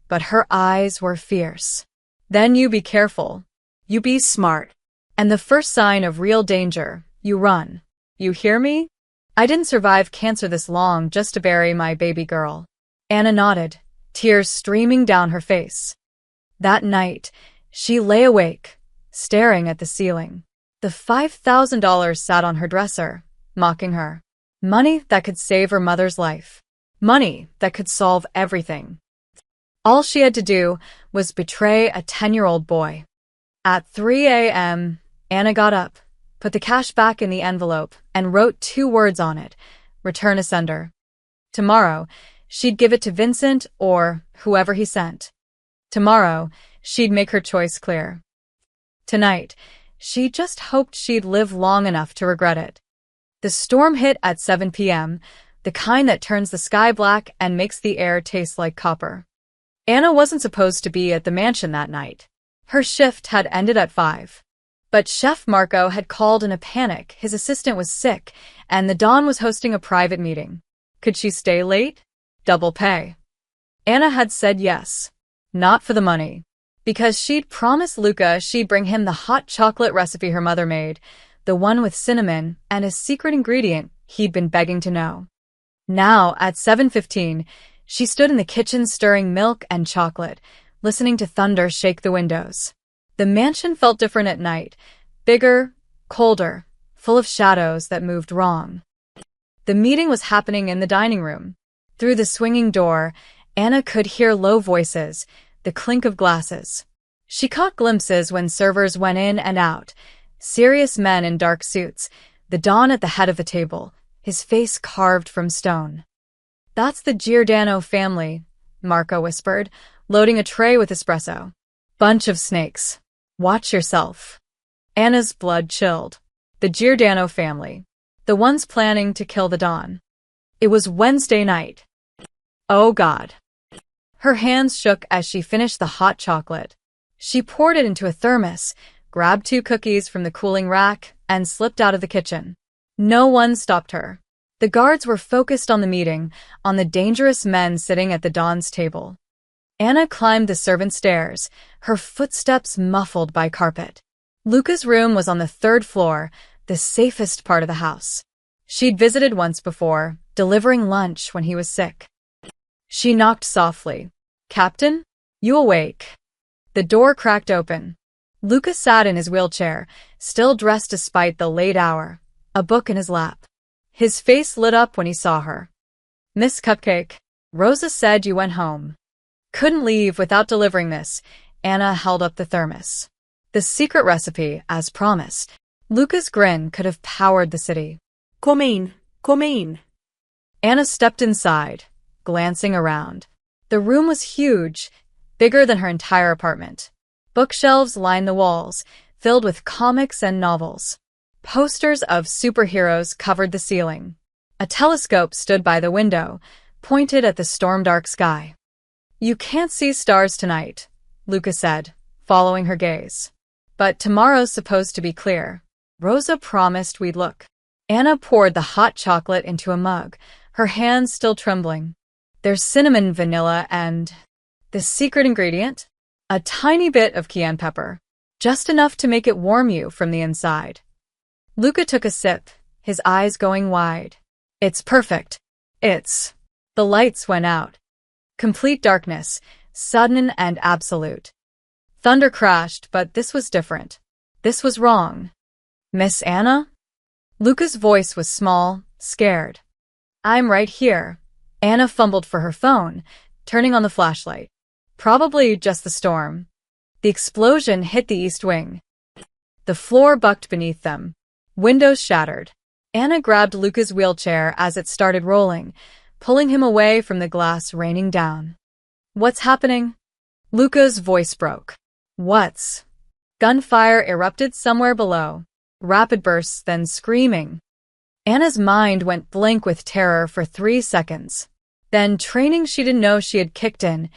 but her eyes were fierce. Then you be careful. You be smart. And the first sign of real danger, you run. You hear me? I didn't survive cancer this long just to bury my baby girl. Anna nodded, tears streaming down her face. That night, she lay awake, staring at the ceiling. The $5,000 sat on her dresser, mocking her. Money that could save her mother's life. Money that could solve everything. All she had to do was betray a 10-year-old boy. At 3 a.m., Anna got up, put the cash back in the envelope, and wrote 2 words on it, return a sender. Tomorrow, she'd give it to Vincent or whoever he sent. Tomorrow, she'd make her choice clear. Tonight, she just hoped she'd live long enough to regret it. The storm hit at 7 p.m., the kind that turns the sky black and makes the air taste like copper. Anna wasn't supposed to be at the mansion that night. Her shift had ended at 5. But Chef Marco had called in a panic. His assistant was sick, and the Dawn was hosting a private meeting. Could she stay late? Double pay. Anna had said yes. Not for the money. Because she'd promised Luca she'd bring him the hot chocolate recipe her mother made, the one with cinnamon and a secret ingredient he'd been begging to know. Now, at 7:15, she stood in the kitchen stirring milk and chocolate, listening to thunder shake the windows. The mansion felt different at night, bigger, colder, full of shadows that moved wrong. The meeting was happening in the dining room. Through the swinging door, Anna could hear low voices, the clink of glasses. She caught glimpses when servers went in and out, serious men in dark suits, the Don at the head of the table, his face carved from stone. "That's the Giordano family," Marco whispered, loading a tray with espresso. "Bunch of snakes. Watch yourself." Anna's blood chilled. The Giordano family. The ones planning to kill the Don. It was Wednesday night. Oh God. Her hands shook as she finished the hot chocolate. She poured it into a thermos, grabbed 2 cookies from the cooling rack, and slipped out of the kitchen. No one stopped her. The guards were focused on the meeting, on the dangerous men sitting at the Don's table. Anna climbed the servant stairs, her footsteps muffled by carpet. Luca's room was on the 3rd floor, the safest part of the house. She'd visited once before, delivering lunch when he was sick. She knocked softly. "Captain? You awake?" The door cracked open. Luca sat in his wheelchair, still dressed despite the late hour, a book in his lap. His face lit up when he saw her. "Miss Cupcake, Rosa said you went home." "Couldn't leave without delivering this." Anna held up the thermos. The secret recipe, as promised. Luca's grin could have powered the city. Come in, come in." Anna stepped inside, glancing around. The room was huge, bigger than her entire apartment. Bookshelves lined the walls, filled with comics and novels. Posters of superheroes covered the ceiling. A telescope stood by the window, pointed at the storm-dark sky. "You can't see stars tonight," Luca said, following her gaze. "But tomorrow's supposed to be clear. Rosa promised we'd look." Anna poured the hot chocolate into a mug, her hands still trembling. "There's cinnamon, vanilla, and the secret ingredient? A tiny bit of cayenne pepper. Just enough to make it warm you from the inside." Luca took a sip, his eyes going wide. "It's perfect. It's..." The lights went out. Complete darkness, sudden and absolute. Thunder crashed, but this was different. This was wrong. "Miss Anna?" Luca's voice was small, scared. "I'm right here." Anna fumbled for her phone, turning on the flashlight. Probably just the storm. The explosion hit the east wing. The floor bucked beneath them. Windows shattered. Anna grabbed Luca's wheelchair as it started rolling, pulling him away from the glass raining down. "What's happening?" Luca's voice broke. "What's?" Gunfire erupted somewhere below. Rapid bursts, then screaming. Anna's mind went blank with terror for 3 seconds. Then training she didn't know she had kicked in.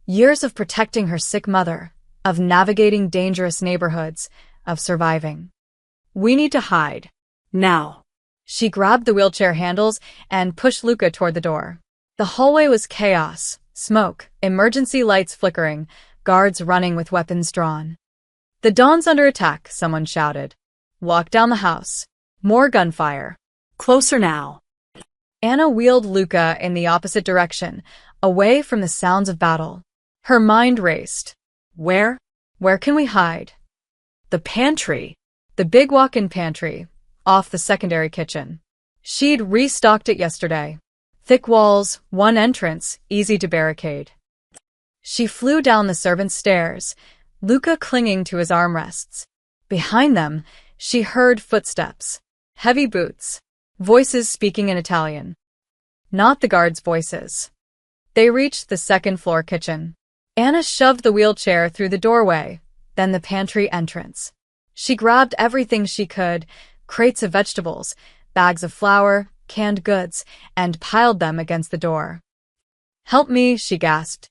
Years of protecting her sick mother, of navigating dangerous neighborhoods, of surviving. "We need to hide. Now." She grabbed the wheelchair handles and pushed Luca toward the door. The hallway was chaos, smoke, emergency lights flickering, guards running with weapons drawn. "The Dawn's under attack," someone shouted. "Lock down the house." More gunfire. "Closer now." Anna wheeled Luca in the opposite direction, away from the sounds of battle. Her mind raced. Where? Where can we hide? The pantry. The big walk-in pantry, off the secondary kitchen. She'd restocked it yesterday. Thick walls, one entrance, easy to barricade. She flew down the servants' stairs, Luca clinging to his armrests. Behind them, she heard footsteps, heavy boots, voices speaking in Italian. Not the guards' voices. They reached the second-floor kitchen. Anna shoved the wheelchair through the doorway, then the pantry entrance. She grabbed everything she could, crates of vegetables, bags of flour, canned goods, and piled them against the door. "Help me," she gasped.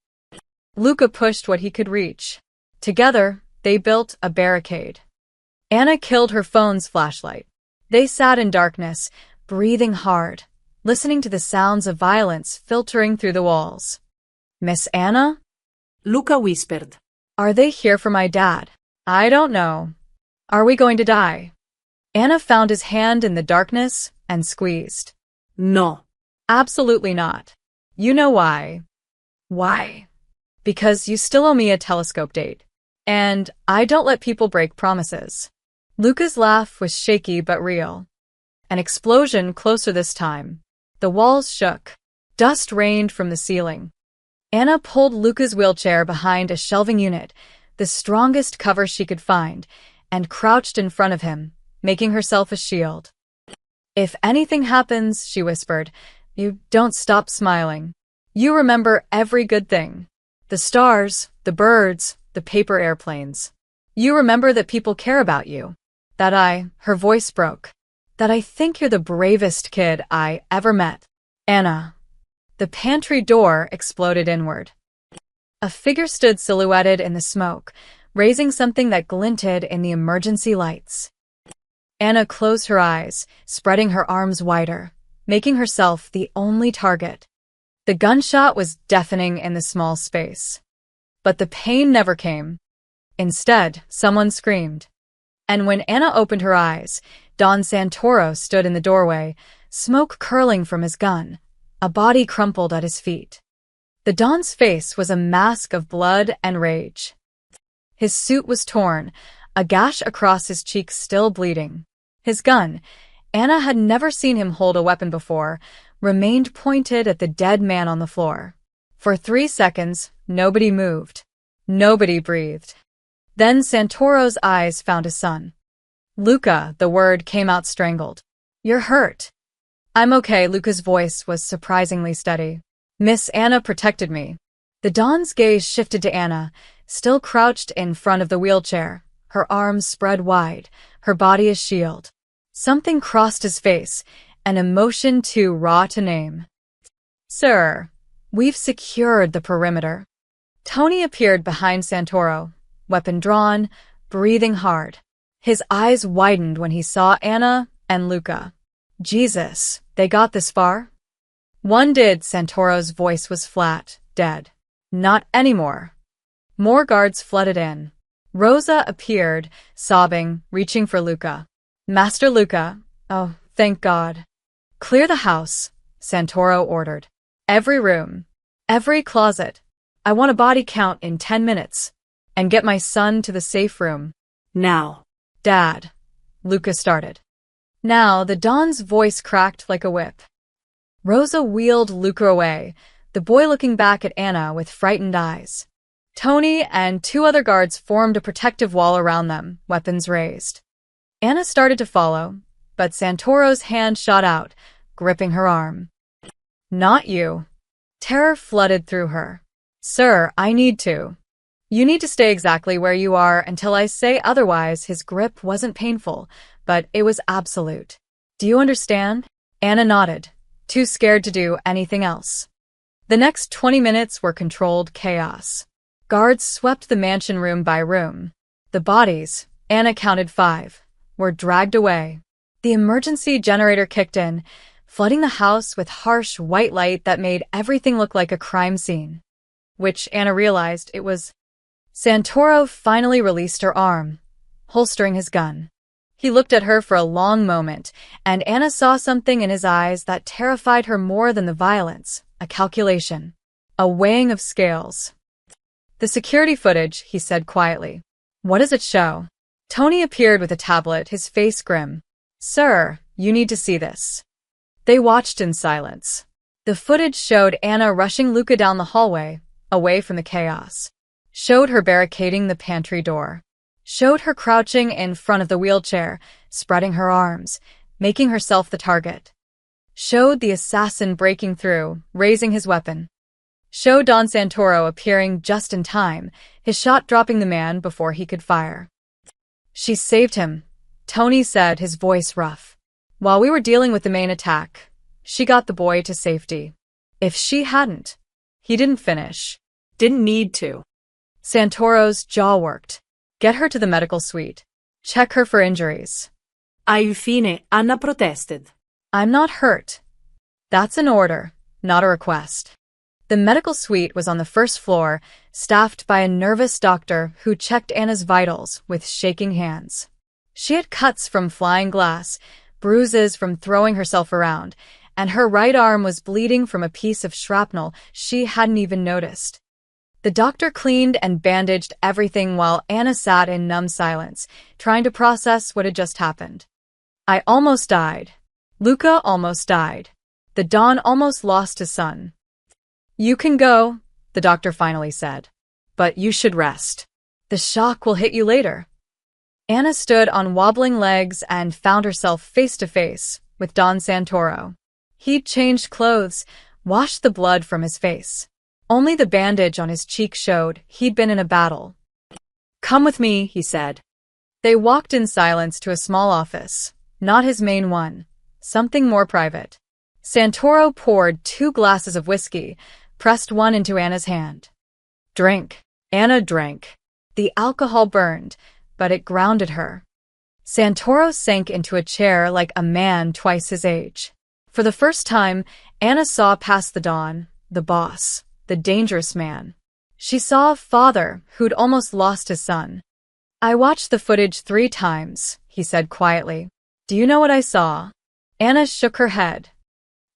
Luca pushed what he could reach. Together, They built a barricade. Anna killed her phone's flashlight. They sat in darkness, breathing hard, listening to the sounds of violence filtering through the walls. Miss Anna? Luca whispered. Are they here for my dad? I don't know. Are we going to die? Anna found his hand in the darkness and squeezed. No. Absolutely not. You know why. Why? Because you still owe me a telescope date. And I don't let people break promises. Luca's laugh was shaky but real. An explosion closer this time. The walls shook. Dust rained from the ceiling. Anna pulled Luca's wheelchair behind a shelving unit, the strongest cover she could find, and crouched in front of him, making herself a shield. If anything happens, she whispered, you don't stop smiling. You remember every good thing. The stars, the birds, the paper airplanes. You remember that people care about you. Her voice broke, that I think you're the bravest kid I ever met. Anna. The pantry door exploded inward. A figure stood silhouetted in the smoke, raising something that glinted in the emergency lights. Anna closed her eyes, spreading her arms wider, making herself the only target. The gunshot was deafening in the small space. But the pain never came. Instead, someone screamed. And when Anna opened her eyes, Don Santoro stood in the doorway, smoke curling from his gun, a body crumpled at his feet. The Don's face was a mask of blood and rage. His suit was torn, a gash across his cheek still bleeding. His gun, Anna had never seen him hold a weapon before, remained pointed at the dead man on the floor. For 3 seconds, nobody moved. Nobody breathed. Then Santoro's eyes found his son. Luca, the word came out strangled. You're hurt. I'm okay, Luca's voice was surprisingly steady. Miss Anna protected me. The Don's gaze shifted to Anna, still crouched in front of the wheelchair, her arms spread wide, her body a shield. Something crossed his face, an emotion too raw to name. Sir, we've secured the perimeter. Tony appeared behind Santoro, weapon drawn, breathing hard. His eyes widened when he saw Anna and Luca. Jesus, they got this far? One did. Santoro's voice was flat, dead. Not anymore. More guards flooded in. Rosa appeared, sobbing, reaching for Luca. Master Luca, oh, thank God. Clear the house, Santoro ordered. Every room. Every closet. I want a body count in 10 minutes. And get my son to the safe room. Now. Dad. Luca started. Now, the Don's voice cracked like a whip. Rosa wheeled Luca away, the boy looking back at Anna with frightened eyes. Tony and 2 other guards formed a protective wall around them, weapons raised. Anna started to follow, but Santoro's hand shot out, gripping her arm. Not you. Terror flooded through her. Sir, I need to. You need to stay exactly where you are until I say otherwise. His grip wasn't painful, but it was absolute. Do you understand? Anna nodded, too scared to do anything else. The next 20 minutes were controlled chaos. Guards swept the mansion room by room. The bodies, Anna counted 5, were dragged away. The emergency generator kicked in, flooding the house with harsh white light that made everything look like a crime scene. Which Anna realized it was. Santoro finally released her arm, holstering his gun. He looked at her for a long moment, and Anna saw something in his eyes that terrified her more than the violence, a calculation, a weighing of scales. The security footage, he said quietly. What does it show? Tony appeared with a tablet, his face grim. Sir, you need to see this. They watched in silence. The footage showed Anna rushing Luca down the hallway, away from the chaos. Showed her barricading the pantry door. Showed her crouching in front of the wheelchair, spreading her arms, making herself the target. Showed the assassin breaking through, raising his weapon. Showed Don Santoro appearing just in time, his shot dropping the man before he could fire. She saved him, Tony said, his voice rough. While we were dealing with the main attack, she got the boy to safety. If she hadn't, he didn't finish. Didn't need to. Santoro's jaw worked. Get her to the medical suite. Check her for injuries. Infine, Anna protested. I'm not hurt. That's an order, not a request. The medical suite was on the first floor, staffed by a nervous doctor who checked Anna's vitals with shaking hands. She had cuts from flying glass, bruises from throwing herself around, and her right arm was bleeding from a piece of shrapnel she hadn't even noticed. The doctor cleaned and bandaged everything while Anna sat in numb silence, trying to process what had just happened. I almost died. Luca almost died. The Don almost lost his son. You can go, the doctor finally said. But you should rest. The shock will hit you later. Anna stood on wobbling legs and found herself face to face with Don Santoro. He'd changed clothes, washed the blood from his face. Only the bandage on his cheek showed he'd been in a battle. Come with me, he said. They walked in silence to a small office, not his main one, something more private. Santoro poured 2 glasses of whiskey, pressed one into Anna's hand. Drink. Anna drank. The alcohol burned, but it grounded her. Santoro sank into a chair like a man twice his age. For the first time, Anna saw past the Don, the boss, the dangerous man. She saw a father who'd almost lost his son. I watched the footage 3 times, he said quietly. Do you know what I saw? Anna shook her head.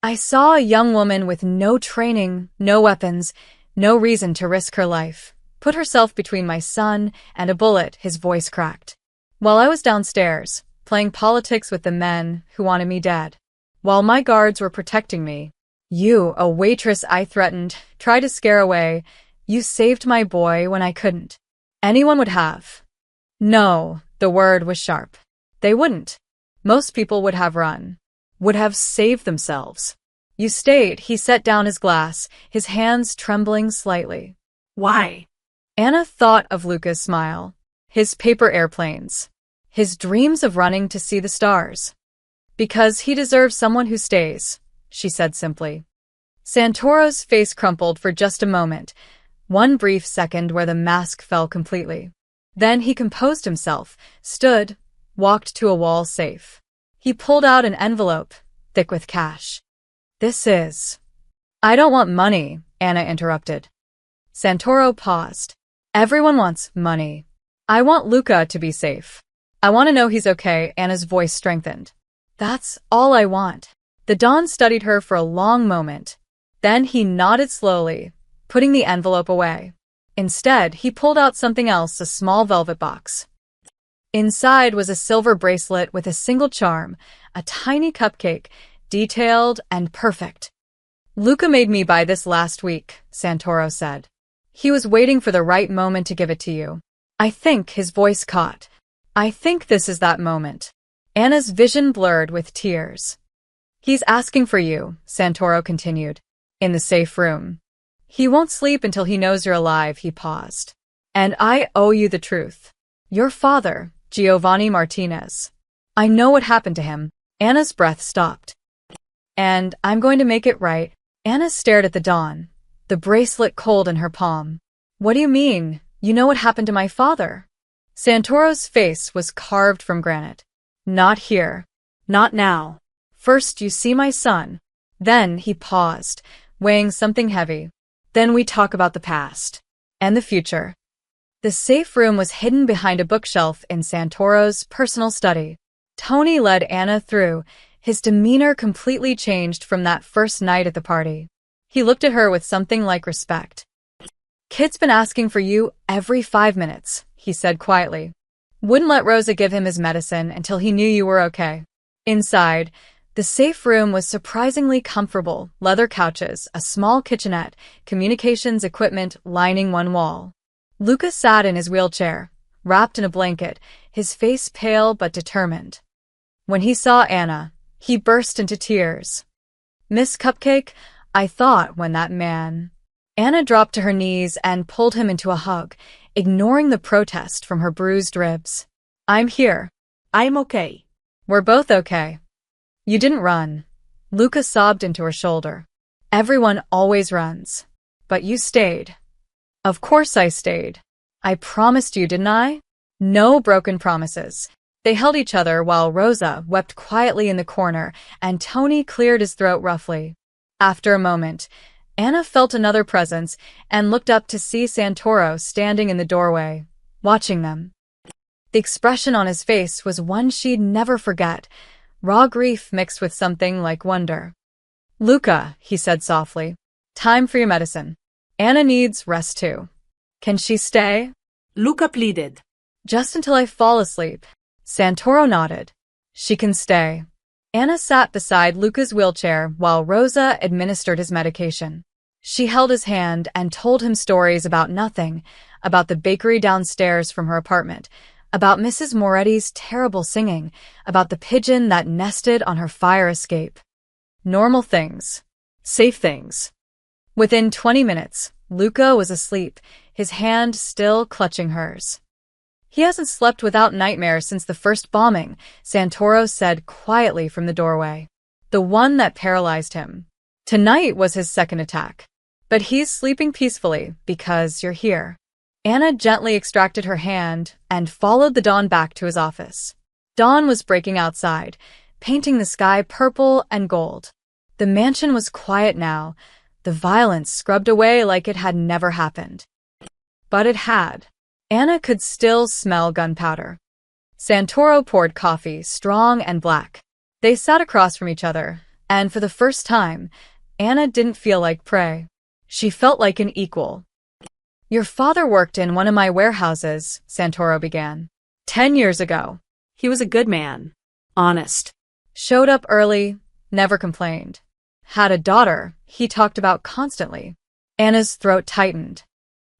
I saw a young woman with no training, no weapons, no reason to risk her life, put herself between my son and a bullet. His voice cracked. While I was downstairs, playing politics with the men who wanted me dead. While my guards were protecting me. You, a waitress I threatened, tried to scare away. You saved my boy when I couldn't. Anyone would have. No, the word was sharp. They wouldn't. Most people would have run. Would have saved themselves. You stayed. He set down his glass, his hands trembling slightly. Why? Anna thought of Luca's smile, his paper airplanes, his dreams of running to see the stars. Because he deserves someone who stays, she said simply. Santoro's face crumpled for just a moment, one brief second where the mask fell completely. Then he composed himself, stood, walked to a wall safe. He pulled out an envelope, thick with cash. This is... I don't want money, Anna interrupted. Santoro paused. Everyone wants money. I want Luca to be safe. I want to know he's okay. Anna's voice strengthened. That's all I want. The Don studied her for a long moment. Then he nodded slowly, putting the envelope away. Instead, he pulled out something else, a small velvet box. Inside was a silver bracelet with a single charm, a tiny cupcake, detailed and perfect. Luca made me buy this last week, Santoro said. He was waiting for the right moment to give it to you. I think, his voice caught. I think this is that moment. Anna's vision blurred with tears. He's asking for you, Santoro continued. In the safe room. He won't sleep until he knows you're alive, he paused. And I owe you the truth. Your father, Giovanni Martinez. I know what happened to him. Anna's breath stopped. And I'm going to make it right. Anna stared at the Don, the bracelet cold in her palm. What do you mean? You know what happened to my father? Santoro's face was carved from granite. Not here. Not now. First you see my son. Then he paused, weighing something heavy. Then we talk about the past. And the future. The safe room was hidden behind a bookshelf in Santoro's personal study. Tony led Anna through, his demeanor completely changed from that first night at the party. He looked at her with something like respect. Kid's been asking for you every 5 minutes, he said quietly. Wouldn't let Rosa give him his medicine until he knew you were okay. Inside, the safe room was surprisingly comfortable, leather couches, a small kitchenette, communications equipment lining one wall. Luca sat in his wheelchair, wrapped in a blanket, his face pale but determined. When he saw Anna, he burst into tears. Miss Cupcake, I thought when that man... Anna dropped to her knees and pulled him into a hug, ignoring the protest from her bruised ribs. I'm here. I'm okay. We're both okay. You didn't run. Luca sobbed into her shoulder. Everyone always runs. But you stayed. Of course I stayed. I promised you, didn't I? No broken promises. They held each other while Rosa wept quietly in the corner and Tony cleared his throat roughly. After a moment, Anna felt another presence and looked up to see Santoro standing in the doorway, watching them. The expression on his face was one she'd never forget, raw grief mixed with something like wonder. "Luca," he said softly, "time for your medicine. Anna needs rest too. Can she stay?" Luca pleaded. "Just until I fall asleep." Santoro nodded. "She can stay." Anna sat beside Luca's wheelchair while Rosa administered his medication. She held his hand and told him stories about nothing, about the bakery downstairs from her apartment, about Mrs. Moretti's terrible singing, about the pigeon that nested on her fire escape. Normal things. Safe things. Within 20 minutes, Luca was asleep, his hand still clutching hers. "He hasn't slept without nightmares since the first bombing," Santoro said quietly from the doorway. "The one that paralyzed him. Tonight was his second attack. But he's sleeping peacefully because you're here." Anna gently extracted her hand and followed the dawn back to his office. Dawn was breaking outside, painting the sky purple and gold. The mansion was quiet now, the violence scrubbed away like it had never happened. But it had. Anna could still smell gunpowder. Santoro poured coffee, strong and black. They sat across from each other, and for the first time, Anna didn't feel like prey. She felt like an equal. "Your father worked in one of my warehouses," Santoro began. 10 years ago. He was a good man. Honest. Showed up early, never complained. Had a daughter he talked about constantly. Anna's throat tightened.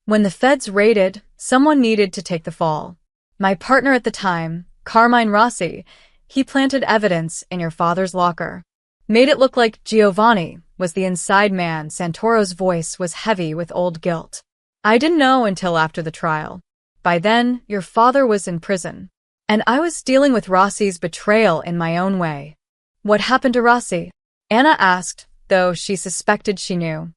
"When the feds raided, someone needed to take the fall. My partner at the time, Carmine Rossi, he planted evidence in your father's locker. Made it look like Giovanni was the inside man." Santoro's voice was heavy with old guilt. "I didn't know until after the trial. By then, your father was in prison. And I was dealing with Rossi's betrayal in my own way." "What happened to Rossi?" Anna asked, though she suspected she knew.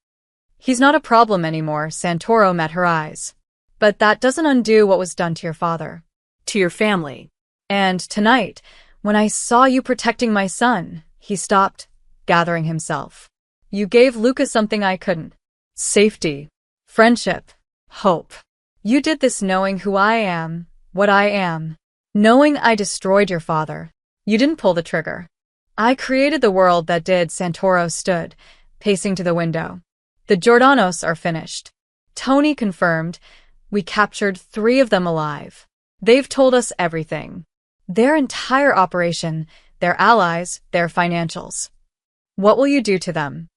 "He's not a problem anymore." Santoro met her eyes. "But that doesn't undo what was done to your father." To your family. "And tonight, when I saw you protecting my son," he stopped, gathering himself. "You gave Luca something I couldn't. Safety, friendship, hope. You did this knowing who I am, what I am. Knowing I destroyed your father. You didn't pull the trigger. I created the world that did." Santoro stood, pacing to the window. "The Giordano's are finished." Tony confirmed. "We captured 3 of them alive. They've told us everything. Their entire operation, their allies, their financials. What will you do to them?"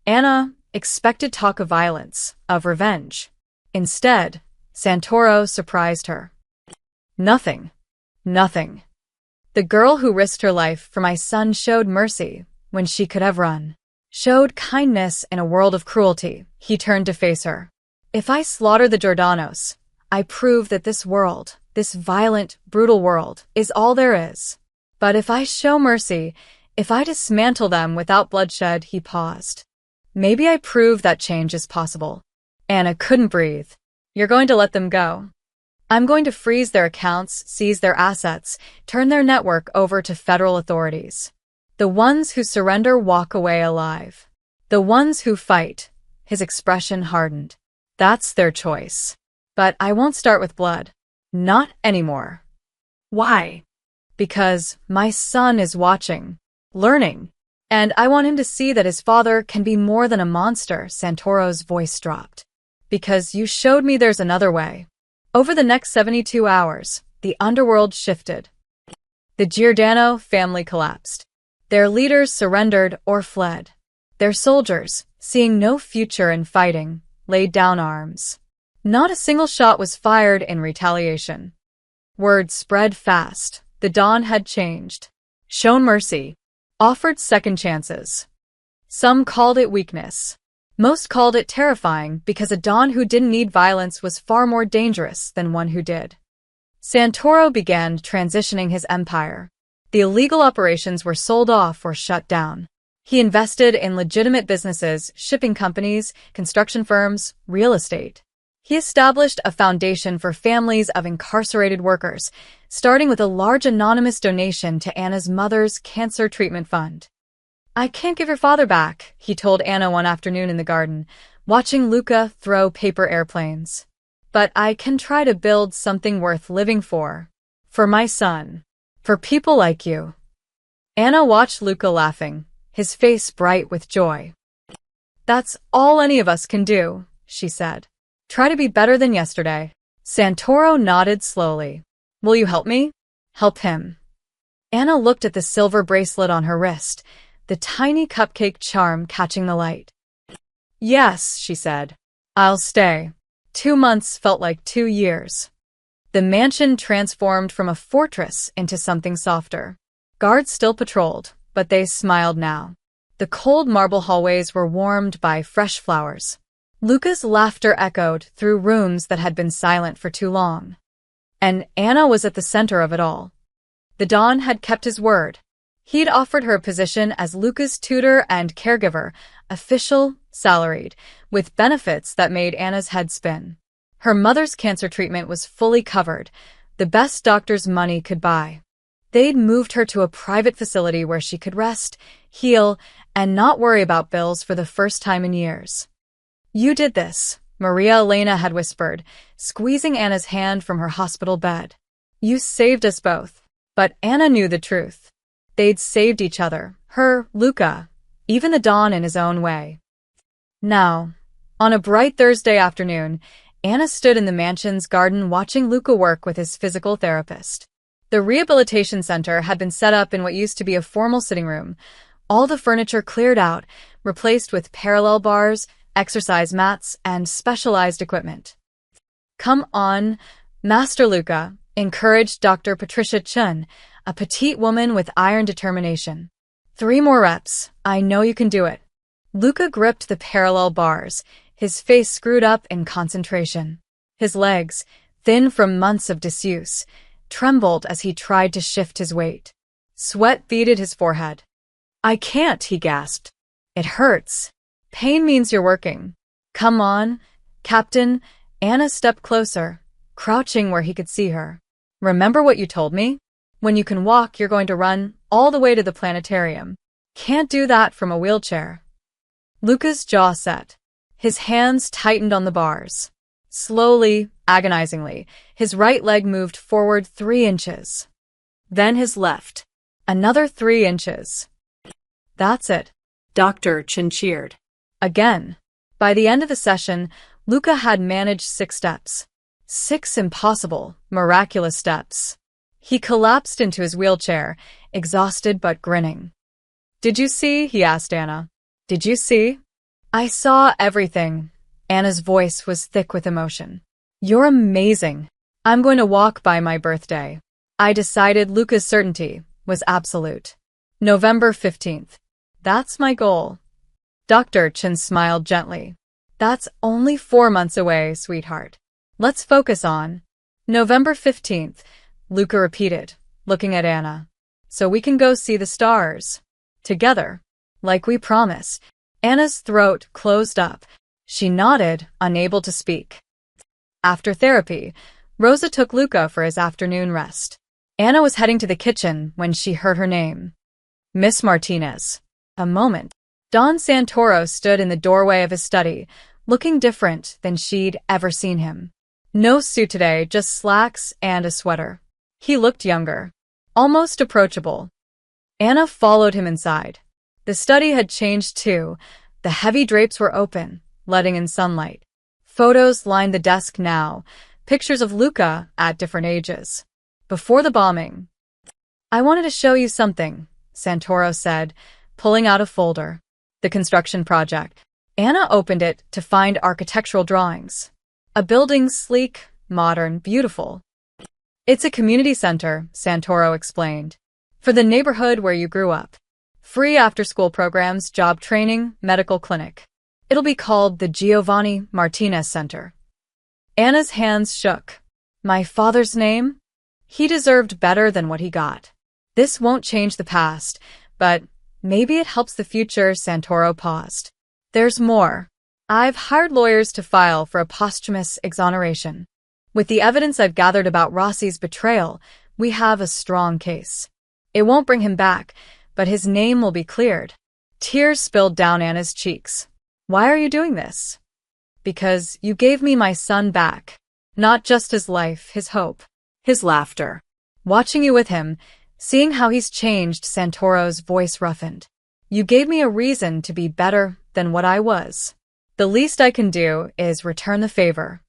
Anna expected talk of violence, of revenge. Instead, Santoro surprised her. "Nothing. Nothing. The girl who risked her life for my son showed mercy when she could have run. Showed kindness in a world of cruelty." He turned to face her. "If I slaughter the Giordano's, I prove that this world, this violent, brutal world, is all there is. But if I show mercy, if I dismantle them without bloodshed," he paused. "Maybe I prove that change is possible." Anna couldn't breathe. "You're going to let them go?" "I'm going to freeze their accounts, seize their assets, turn their network over to federal authorities. The ones who surrender walk away alive. The ones who fight," his expression hardened. "That's their choice. But I won't start with blood. Not anymore." Why? "Because my son is watching, learning, and I want him to see that his father can be more than a monster." Santoro's voice dropped. "Because you showed me there's another way." Over the next 72 hours, the underworld shifted. The Giordano family collapsed. Their leaders surrendered or fled. Their soldiers, seeing no future in fighting, laid down arms. Not a single shot was fired in retaliation. Word spread fast. The dawn had changed. Shown mercy. Offered second chances. Some called it weakness. Most called it terrifying because a Don who didn't need violence was far more dangerous than one who did. Santoro began transitioning his empire. The illegal operations were sold off or shut down. He invested in legitimate businesses, shipping companies, construction firms, real estate. He established a foundation for families of incarcerated workers, starting with a large anonymous donation to Anna's mother's cancer treatment fund. "I can't give your father back," he told Anna one afternoon in the garden, watching Luca throw paper airplanes. "But I can try to build something worth living for. For my son. For people like you." Anna watched Luca laughing, his face bright with joy. "That's all any of us can do," she said. "Try to be better than yesterday." Santoro nodded slowly. "Will you help me?" "Help him." Anna looked at the silver bracelet on her wrist, the tiny cupcake charm catching the light. "Yes," she said. "I'll stay." 2 months felt like 2 years. The mansion transformed from a fortress into something softer. Guards still patrolled, but they smiled now. The cold marble hallways were warmed by fresh flowers. Luca's laughter echoed through rooms that had been silent for too long. And Anna was at the center of it all. The Don had kept his word. He'd offered her a position as Luca's tutor and caregiver, official, salaried, with benefits that made Anna's head spin. Her mother's cancer treatment was fully covered, the best doctor's money could buy. They'd moved her to a private facility where she could rest, heal, and not worry about bills for the first time in years. "You did this," Maria Elena had whispered, squeezing Anna's hand from her hospital bed. "You saved us both." But Anna knew the truth. They'd saved each other, her, Luca, even the Don in his own way. Now, on a bright Thursday afternoon, Anna stood in the mansion's garden watching Luca work with his physical therapist. The rehabilitation center had been set up in what used to be a formal sitting room, all the furniture cleared out, replaced with parallel bars, exercise mats, and specialized equipment. "Come on, Master Luca," encouraged Dr. Patricia Chun, a petite woman with iron determination. "3 more reps. I know you can do it." Luca gripped the parallel bars, his face screwed up in concentration. His legs, thin from months of disuse, trembled as he tried to shift his weight. Sweat beaded his forehead. "I can't," he gasped. "It hurts. Pain means you're working." "Come on, Captain." Anna stepped closer, crouching where he could see her. "Remember what you told me? When you can walk, you're going to run all the way to the planetarium. Can't do that from a wheelchair." Luca's jaw set. His hands tightened on the bars. Slowly, agonizingly, his right leg moved forward 3 inches. Then his left. Another 3 inches. "That's it." Dr. Chin cheered. Again. By the end of the session, Luca had managed 6 steps. 6 impossible, miraculous steps. He collapsed into his wheelchair, exhausted but grinning. "Did you see?" he asked Anna. "Did you see?" "I saw everything." Anna's voice was thick with emotion. "You're amazing. I'm going to walk by my birthday." I decided Luca's certainty was absolute. November 15th. "That's my goal." Dr. Chin smiled gently. "That's only 4 months away, sweetheart. Let's focus on." November 15th, Luca repeated, looking at Anna. "So we can go see the stars. Together. Like we promised." Anna's throat closed up. She nodded, unable to speak. After therapy, Rosa took Luca for his afternoon rest. Anna was heading to the kitchen when she heard her name. "Miss Martinez." A moment. Don Santoro stood in the doorway of his study, looking different than she'd ever seen him. No suit today, just slacks and a sweater. He looked younger, almost approachable. Anna followed him inside. The study had changed too. The heavy drapes were open, letting in sunlight. Photos lined the desk now, pictures of Luca at different ages. Before the bombing. "I wanted to show you something," Santoro said, pulling out a folder. The construction project. Anna opened it to find architectural drawings. A building sleek, modern, beautiful. "It's a community center," Santoro explained. "For the neighborhood where you grew up. Free after-school programs, job training, medical clinic. It'll be called the Giovanni Martinez Center." Anna's hands shook. "My father's name? He deserved better than what he got. This won't change the past, but maybe it helps the future." Santoro paused. "There's more." I've hired lawyers to file for a posthumous exoneration. With the evidence I've gathered about Rossi's betrayal, we have a strong case. It won't bring him back, but his name will be cleared. Tears spilled down Anna's cheeks. Why are you doing this? Because you gave me my son back. Not just his life, his hope. His laughter. Watching you with him, seeing how he's changed, Santoro's voice roughened. You gave me a reason to be better than what I was. The least I can do is return the favor.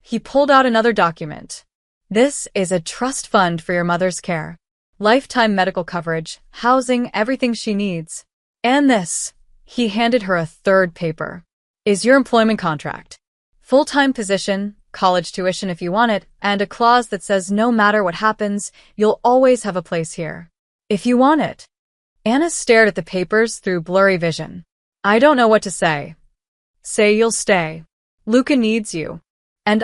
He pulled out another document. This is a trust fund for your mother's care. Lifetime medical coverage, housing, everything she needs. And this, he handed her a third paper, is your employment contract. Full-time position, college tuition if you want it, and a clause that says no matter what happens, you'll always have a place here. If you want it. Anna stared at the papers through blurry vision. I don't know what to say. Say you'll stay. Luca needs you. And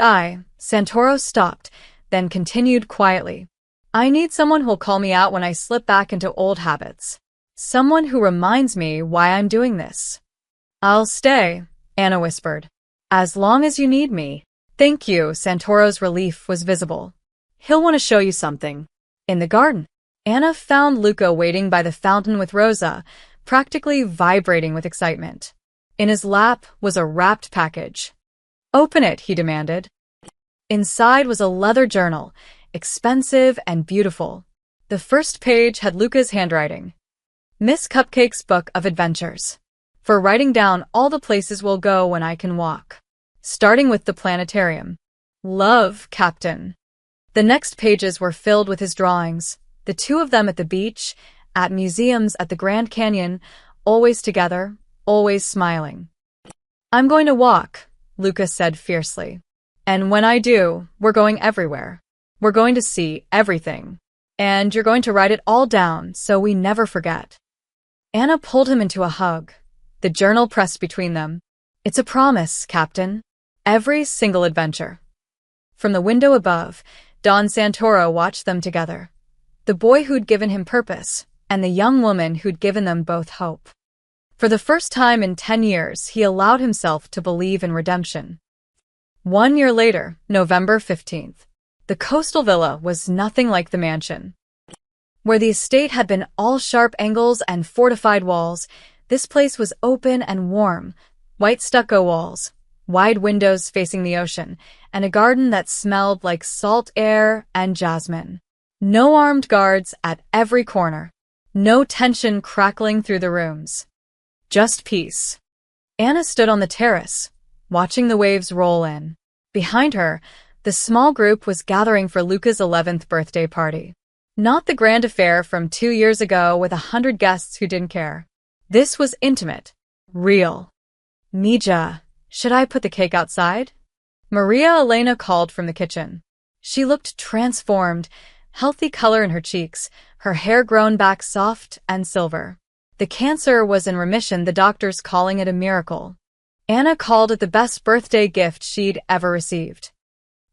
Santoro stopped, then continued quietly. I need someone who'll call me out when I slip back into old habits. Someone who reminds me why I'm doing this. I'll stay, Anna whispered. As long as you need me. Thank you, Santoro's relief was visible. He'll want to show you something. In the garden, Anna found Luca waiting by the fountain with Rosa, practically vibrating with excitement. In his lap was a wrapped package. Open it, he demanded. Inside was a leather journal, expensive and beautiful. The first page had Luca's handwriting. Miss Cupcake's book of adventures. For writing down all the places we'll go when I can walk. Starting with the planetarium. Love, Captain. The next pages were filled with his drawings, the two of them at the beach, at museums at the Grand Canyon, always together, always smiling. I'm going to walk, Luca said fiercely. And when I do, we're going everywhere. We're going to see everything. And you're going to write it all down so we never forget. Anna pulled him into a hug. The journal pressed between them. It's a promise, Captain. Every single adventure. From the window above, Don Santoro watched them together. The boy who'd given him purpose, and the young woman who'd given them both hope. For the first time in 10 years, he allowed himself to believe in redemption. 1 year later, November 15th, the coastal villa was nothing like the mansion. Where the estate had been all sharp angles and fortified walls, this place was open and warm, white stucco walls, wide windows facing the ocean, and a garden that smelled like salt air and jasmine. No armed guards at every corner. No tension crackling through the rooms. Just peace. Anna stood on the terrace, watching the waves roll in. Behind her, the small group was gathering for Luca's 11th birthday party. Not the grand affair from 2 years ago with 100 guests who didn't care. This was intimate. Real. Mija, should I put the cake outside? Maria Elena called from the kitchen. She looked transformed, healthy color in her cheeks, her hair grown back soft and silver. The cancer was in remission, the doctors calling it a miracle. Anna called it the best birthday gift she'd ever received.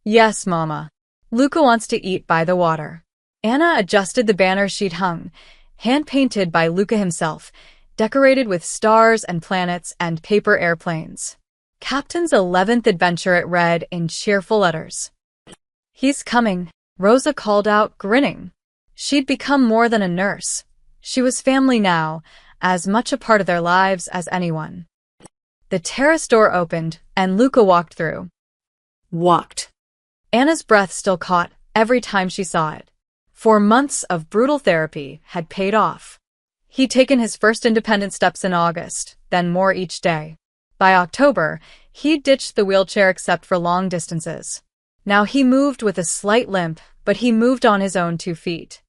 Yes, Mama. Luca wants to eat by the water. Anna adjusted the banner she'd hung, hand-painted by Luca himself, decorated with stars and planets and paper airplanes. Captain's 11th adventure, it read in cheerful letters. He's coming, Rosa called out, grinning. She'd become more than a nurse. She was family now, as much a part of their lives as anyone. The terrace door opened, and Luca walked through. Walked. Anna's breath still caught every time she saw it. 4 months of brutal therapy had paid off. He'd taken his first independent steps in August, then more each day. By October, he'd ditched the wheelchair except for long distances. Now he moved with a slight limp, but he moved on his own 2 feet.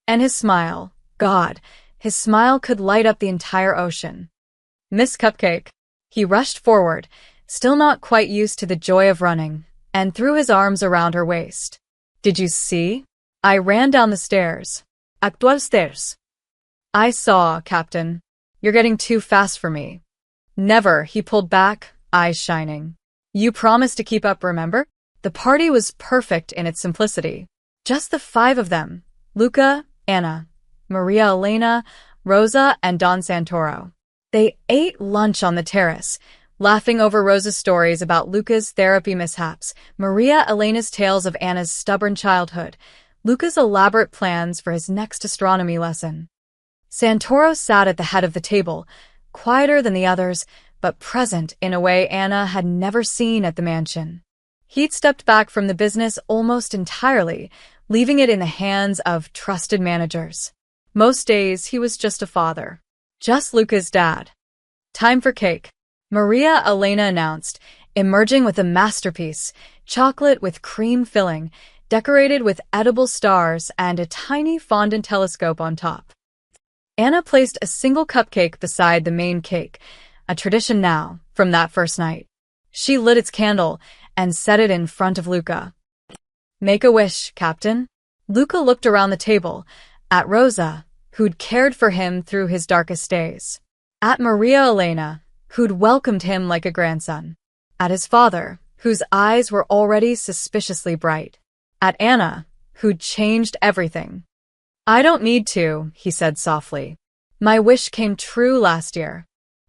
And his smile, God, his smile could light up the entire ocean. Miss Cupcake. He rushed forward, still not quite used to the joy of running, and threw his arms around her waist. Did you see? I ran down the stairs. Actual stairs. I saw, Captain. You're getting too fast for me. Never, he pulled back, eyes shining. You promised to keep up, remember? The party was perfect in its simplicity. Just the 5 of them. Luca, Anna, Maria Elena, Rosa, and Don Santoro. They ate lunch on the terrace, laughing over Rosa's stories about Luca's therapy mishaps, Maria Elena's tales of Anna's stubborn childhood, Luca's elaborate plans for his next astronomy lesson. Santoro sat at the head of the table, quieter than the others, but present in a way Anna had never seen at the mansion. He'd stepped back from the business almost entirely, leaving it in the hands of trusted managers. Most days, he was just a father. Just Luca's dad. Time for cake, Maria Elena announced, emerging with a masterpiece, chocolate with cream filling, decorated with edible stars and a tiny fondant telescope on top. Anna placed a single cupcake beside the main cake, a tradition now, from that first night. She lit its candle and set it in front of Luca. Make a wish, Captain. Luca looked around the table, at Rosa, who'd cared for him through his darkest days. At Maria Elena, who'd welcomed him like a grandson. At his father, whose eyes were already suspiciously bright. At Anna, who'd changed everything. I don't need to, he said softly. My wish came true last year.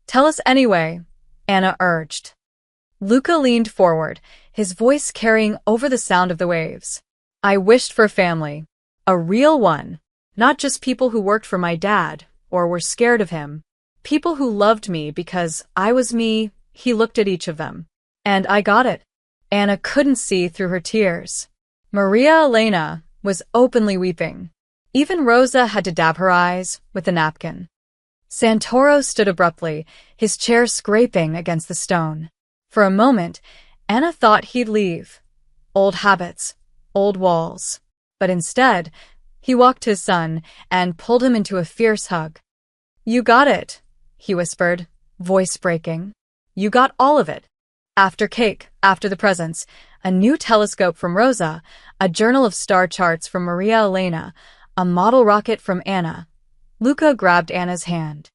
Tell us anyway, Anna urged. Luca leaned forward, his voice carrying over the sound of the waves. I wished for family. A real one. Not just people who worked for my dad, or were scared of him. People who loved me because I was me. He looked at each of them. And I got it. Anna couldn't see through her tears. Maria Elena was openly weeping. Even Rosa had to dab her eyes with a napkin. Santoro stood abruptly, his chair scraping against the stone. For a moment, Anna thought he'd leave. Old habits, old walls. But instead, he walked to his son and pulled him into a fierce hug. You got it, he whispered, voice breaking. You got all of it. After cake, after the presents, a new telescope from Rosa, a journal of star charts from Maria Elena, a model rocket from Anna. Luca grabbed Anna's hand.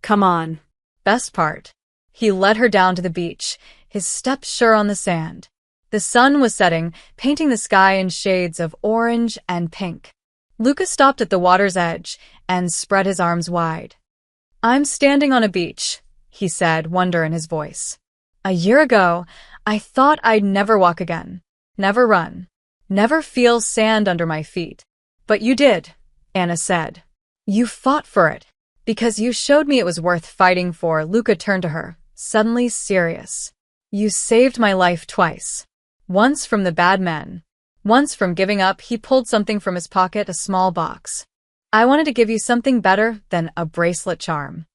Come on. Best part. He led her down to the beach, his steps sure on the sand. The sun was setting, painting the sky in shades of orange and pink. Luca stopped at the water's edge and spread his arms wide. I'm standing on a beach, he said, wonder in his voice. A year ago, I thought I'd never walk again, never run, never feel sand under my feet. But you did, Anna said. You fought for it, because you showed me it was worth fighting for. Luca turned to her, suddenly serious. You saved my life twice. Once from the bad men. Once from giving up. He pulled something from his pocket, a small box. I wanted to give you something better than a bracelet charm.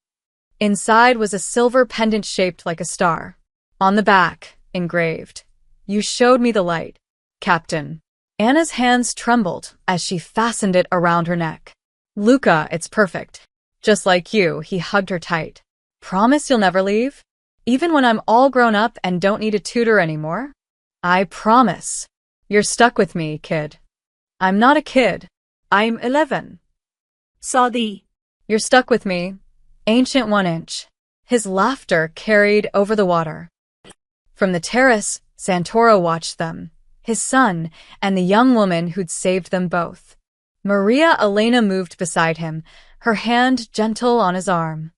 Inside was a silver pendant shaped like a star. On the back, engraved. You showed me the light, Captain. Anna's hands trembled as she fastened it around her neck. Luca, it's perfect. Just like you, he hugged her tight. Promise you'll never leave? Even when I'm all grown up and don't need a tutor anymore? I promise. You're stuck with me, kid. I'm not a kid. I'm 11. Saudi. You're stuck with me. Ancient 1 inch. His laughter carried over the water. From the terrace, Santoro watched them. His son, and the young woman who'd saved them both. Maria Elena moved beside him, her hand gentle on his arm.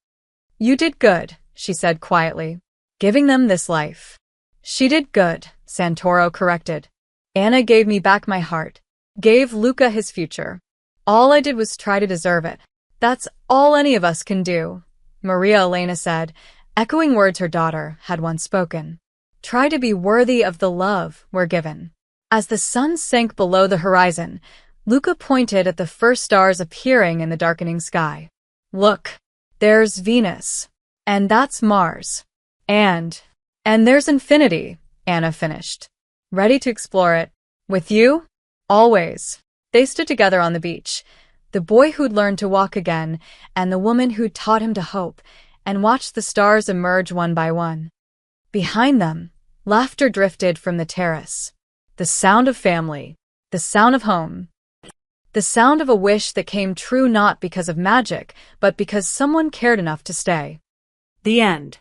You did good, she said quietly, giving them this life. She did good, Santoro corrected. Anna gave me back my heart, gave Luca his future. All I did was try to deserve it. That's all any of us can do, Maria Elena said, echoing words her daughter had once spoken. Try to be worthy of the love we're given. As the sun sank below the horizon, Luca pointed at the first stars appearing in the darkening sky. Look, there's Venus. And that's Mars. And there's infinity, Anna finished. Ready to explore it. With you? Always. They stood together on the beach, the boy who'd learned to walk again, and the woman who'd taught him to hope, and watched the stars emerge one by one. Behind them, laughter drifted from the terrace. The sound of family, the sound of home, the sound of a wish that came true not because of magic, but because someone cared enough to stay. The end.